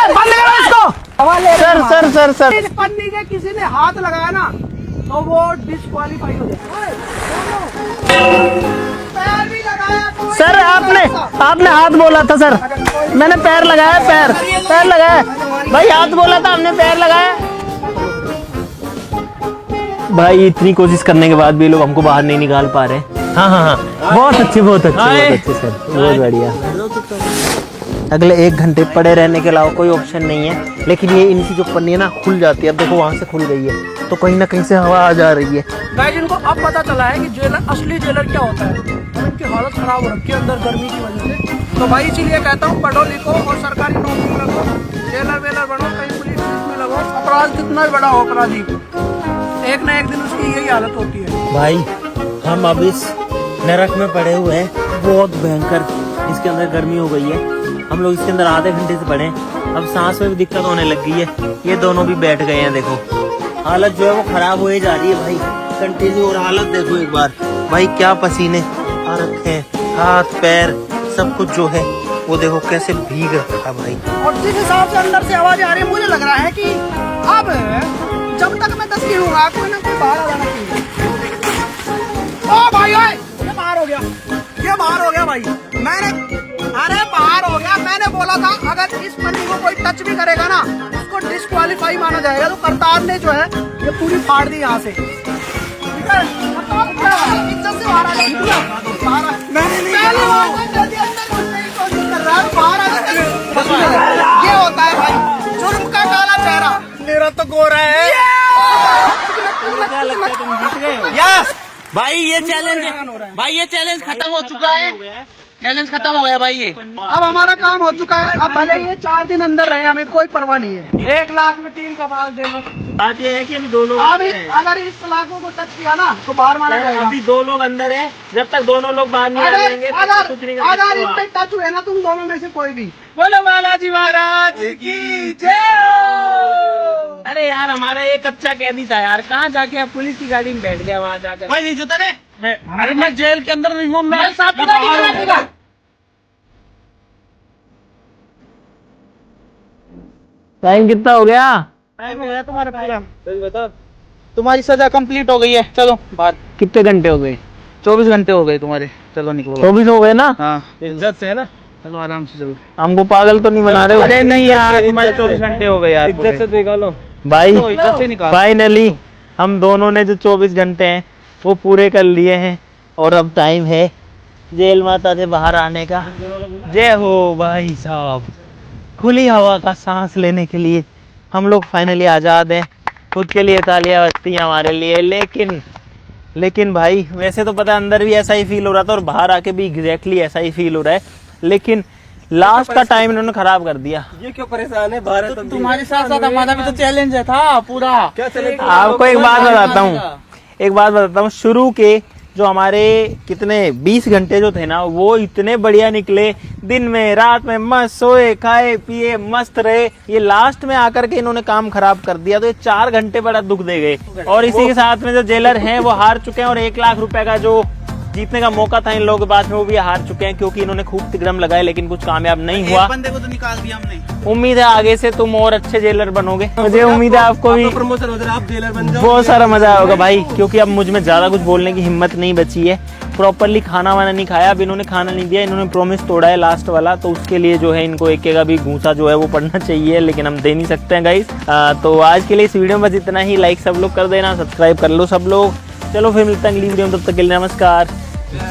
[SPEAKER 1] बंद करो इसको। सर सर सर सर
[SPEAKER 5] इस पन्नी के किसी ने हाथ लगाया ना तो वो डिस्क्वालीफाई हो जाएगा। पैर भी लगाया तो
[SPEAKER 1] सर आपने हाथ बोला था सर, मैंने पैर लगाया, पैर लगाया भाई, हाथ बोला था, हमने पैर लगाया। भाई इतनी कोशिश करने के बाद भी लोग हमको बाहर नहीं निकाल पा रहे। हाँ हाँ हाँ बहुत अच्छे बहुत अच्छे सर, बहुत बढ़िया। अगले 1 घंटे पड़े रहने के अलावा कोई ऑप्शन नहीं है, लेकिन ये इनकी जो पन्नी है ना खुल जाती है। अब देखो वहाँ से खुल गई है, तो कहीं ना कहीं से हवा आ जा रही है।
[SPEAKER 5] गाइस इनको अब पता चला है कि जेलर, असली जेलर क्या होता है। इनकी हालत खराब हो रखी है अंदर गर्मी की वजह से। तो भाई इसीलिए कहता हूँ पढ़ो लिखो और सरकारी नौकरी में लगो, जेलर वेलर बनो, कहीं पुलिस में लगो। अपराध कितना भी बड़ा हो अपराधी, एक ना एक दिन उसकी यही हालत होती है।
[SPEAKER 1] भाई हम अब इस नरक में पड़े हुए हैं, बहुत भयंकर इसके अंदर गर्मी हो गई है। हम लोग इसके अंदर आधे घंटे से पड़े हैं, अब सांस में भी दिक्कत होने लग गई है। ये दोनों भी बैठ गए हैं, देखो हालत जो है वो खराब हो जा रही है भाई कंटिन्यू। और हालत देखो एक बार भाई, क्या पसीने आ रखे हैं, हाथ पैर सब कुछ जो है वो
[SPEAKER 2] वो देखो कैसे भीग रखा भाई।
[SPEAKER 7] और जिस हिसाब से अंदर से आवाज आ रही है, मुझे लग रहा है कि अब जब तक मैं 10 गिनूंगा कोई ना कोई बाहर आ जाना चाहिए। ओ भाई ओए, ये बाहर हो गया, ये बाहर हो गया भाई। अरे बाहर हो गया। मैंने बोला था अगर इस पन्नी को कोई टच भी करेगा ना उसको डिस्क्वालीफाई माना जाएगा। तो करतार ने जो है ये पूरी फाड़ दी यहाँ से। ठीक है, इज्जत से बाहर आ जाएगा। मैंने नहीं बाहर आ जाएगा। ये होता है भाई जुर्म का काला चेहरा।
[SPEAKER 2] मेरा तो गोरा है।
[SPEAKER 1] क्या लगता है तुम जीत गए हो?
[SPEAKER 2] यस भाई, ये चैलेंज खत्म हो चुका है। चैलेंज खत्म हो गया भाई। ये
[SPEAKER 7] अब हमारा काम हो चुका है। अब भले ये 4 दिन अंदर रहे, हमें कोई परवाह नहीं है। 1 लाख में 3 का माल दे दो।
[SPEAKER 1] बात ये है कि अभी 2 लोग
[SPEAKER 7] अभी अगर इस लाखों को टच किया ना तो बाहर मारा जाएगा।
[SPEAKER 1] अभी 2 लोग अंदर है, जब तक दोनों लोग बाहर नहीं आएंगे कुछ नहीं कर
[SPEAKER 7] अगर इस पे टच हुए ना तुम दोनों में से कोई भी, बोलो बालाजी महाराज की जय।
[SPEAKER 1] अरे यार हमारा एक कच्चा कैदी था यार, कहाँ जाके अब पुलिस की गाड़ी में बैठ गया वहाँ जाकर।
[SPEAKER 2] भाई नहीं जुता रे।
[SPEAKER 1] अरे मैं जेल के अंदर नहीं हूँ, मैं टाइम कितना हो गया?
[SPEAKER 2] टाइम हो गया तुम्हारा पूरा। बता, तुम्हारी सजा कंप्लीट हो गई है। चलो बाहर।
[SPEAKER 1] कितने घंटे हो गए?
[SPEAKER 2] 24 घंटे हो गए तुम्हारे। चलो निकलो।
[SPEAKER 1] 24 हो गए ना?
[SPEAKER 2] हाँ
[SPEAKER 1] इज्जत से है ना?
[SPEAKER 2] चलो आराम से चलो।
[SPEAKER 1] हमको पागल तो नहीं बना रहे हो?
[SPEAKER 2] अरे नहीं यार, तुम्हारे 24 घंटे हो गए यार।
[SPEAKER 1] इज्जत से निकालो भाई।
[SPEAKER 2] इज्जत से निकालो।
[SPEAKER 1] फाइनली हम दोनों ने जो 24 घंटे हैं वो पूरे कर लिए हैं और अब टाइम है जेल माता से बाहर आने का। जय हो भाई साहब। खुली हवा का सांस लेने के लिए हम लोग फाइनली आज़ाद हैं। खुद के लिए तालियां बजती हैं हमारे लिए। लेकिन भाई वैसे तो पता है अंदर भी ऐसा ही फील हो रहा था और बाहर आके भी एग्जैक्टली ऐसा ही फील हो रहा है, लेकिन लास्ट का टाइम इन्होंने खराब कर दिया।
[SPEAKER 4] ये क्यों परेशान है? भारत
[SPEAKER 2] तो तुम्हारे साथ साथ हमारा भी तो चैलेंज है था पूरा।
[SPEAKER 4] क्या चले?
[SPEAKER 1] आपको एक बात बताता हूँ, शुरू के जो हमारे कितने 20 घंटे जो थे ना वो इतने बढ़िया निकले। दिन में रात में मस्त सोए खाए पिए मस्त रहे। ये लास्ट में आकर के इन्होंने काम खराब कर दिया, तो ये 4 घंटे बड़ा दुख दे गए। और इसी के साथ में जो जेलर हैं वो हार चुके हैं और 1 लाख रुपए का जो जीतने का मौका था इन लोगों के पास में वो भी हार चुके हैं, क्योंकि इन्होंने खूब तिकड़म लगाए लेकिन कुछ कामयाब नहीं हुआ।
[SPEAKER 2] एक बंदे को तो निकाल दिया हमने।
[SPEAKER 1] उम्मीद है आगे से तुम और अच्छे जेलर बनोगे। मुझे उम्मीद है आपको भी
[SPEAKER 4] प्रमोशन हो जाए, आप जेलर बन जाओ।
[SPEAKER 1] बहुत सारा मजा आएगा भाई, क्योंकि अब मुझ में ज्यादा कुछ बोलने की हिम्मत नहीं बची है। प्रॉपरली खाना वाना नहीं खाया। अब इन्होंने खाना नहीं दिया, इन्होंने प्रॉमिस तोड़ा है लास्ट वाला, तो उसके लिए जो है इनको एक का भी घूसा जो है वो पड़ना चाहिए, लेकिन हम दे नहीं सकते हैं गाइस। तो आज के लिए इस वीडियो में बस इतना ही। लाइक सब लोग कर देना, सब्सक्राइब कर लो सब लोग। चलो फिर मिलते हैं अगली वीडियो में, तब तक के लिए नमस्कार,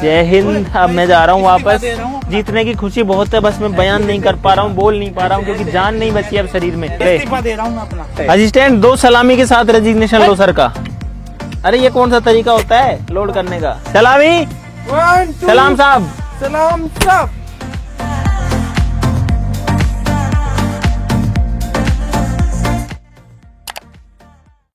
[SPEAKER 1] जय हिंद। अब मैं जा रहा हूँ वापस। जीतने की खुशी बहुत है, बस मैं बयान नहीं कर पा रहा हूँ, बोल नहीं पा रहा हूँ, क्योंकि जान नहीं बची अब शरीर में।
[SPEAKER 2] इस्तीफा दे रहा हूँ मैं अपना।
[SPEAKER 1] असिस्टेंट 2 सलामी के साथ रेजिग्नेशन लो सर का। अरे ये कौन सा तरीका होता है लोड करने का? सलामी।
[SPEAKER 4] One, two,
[SPEAKER 1] सलाम साहब।
[SPEAKER 4] सलाम साहब।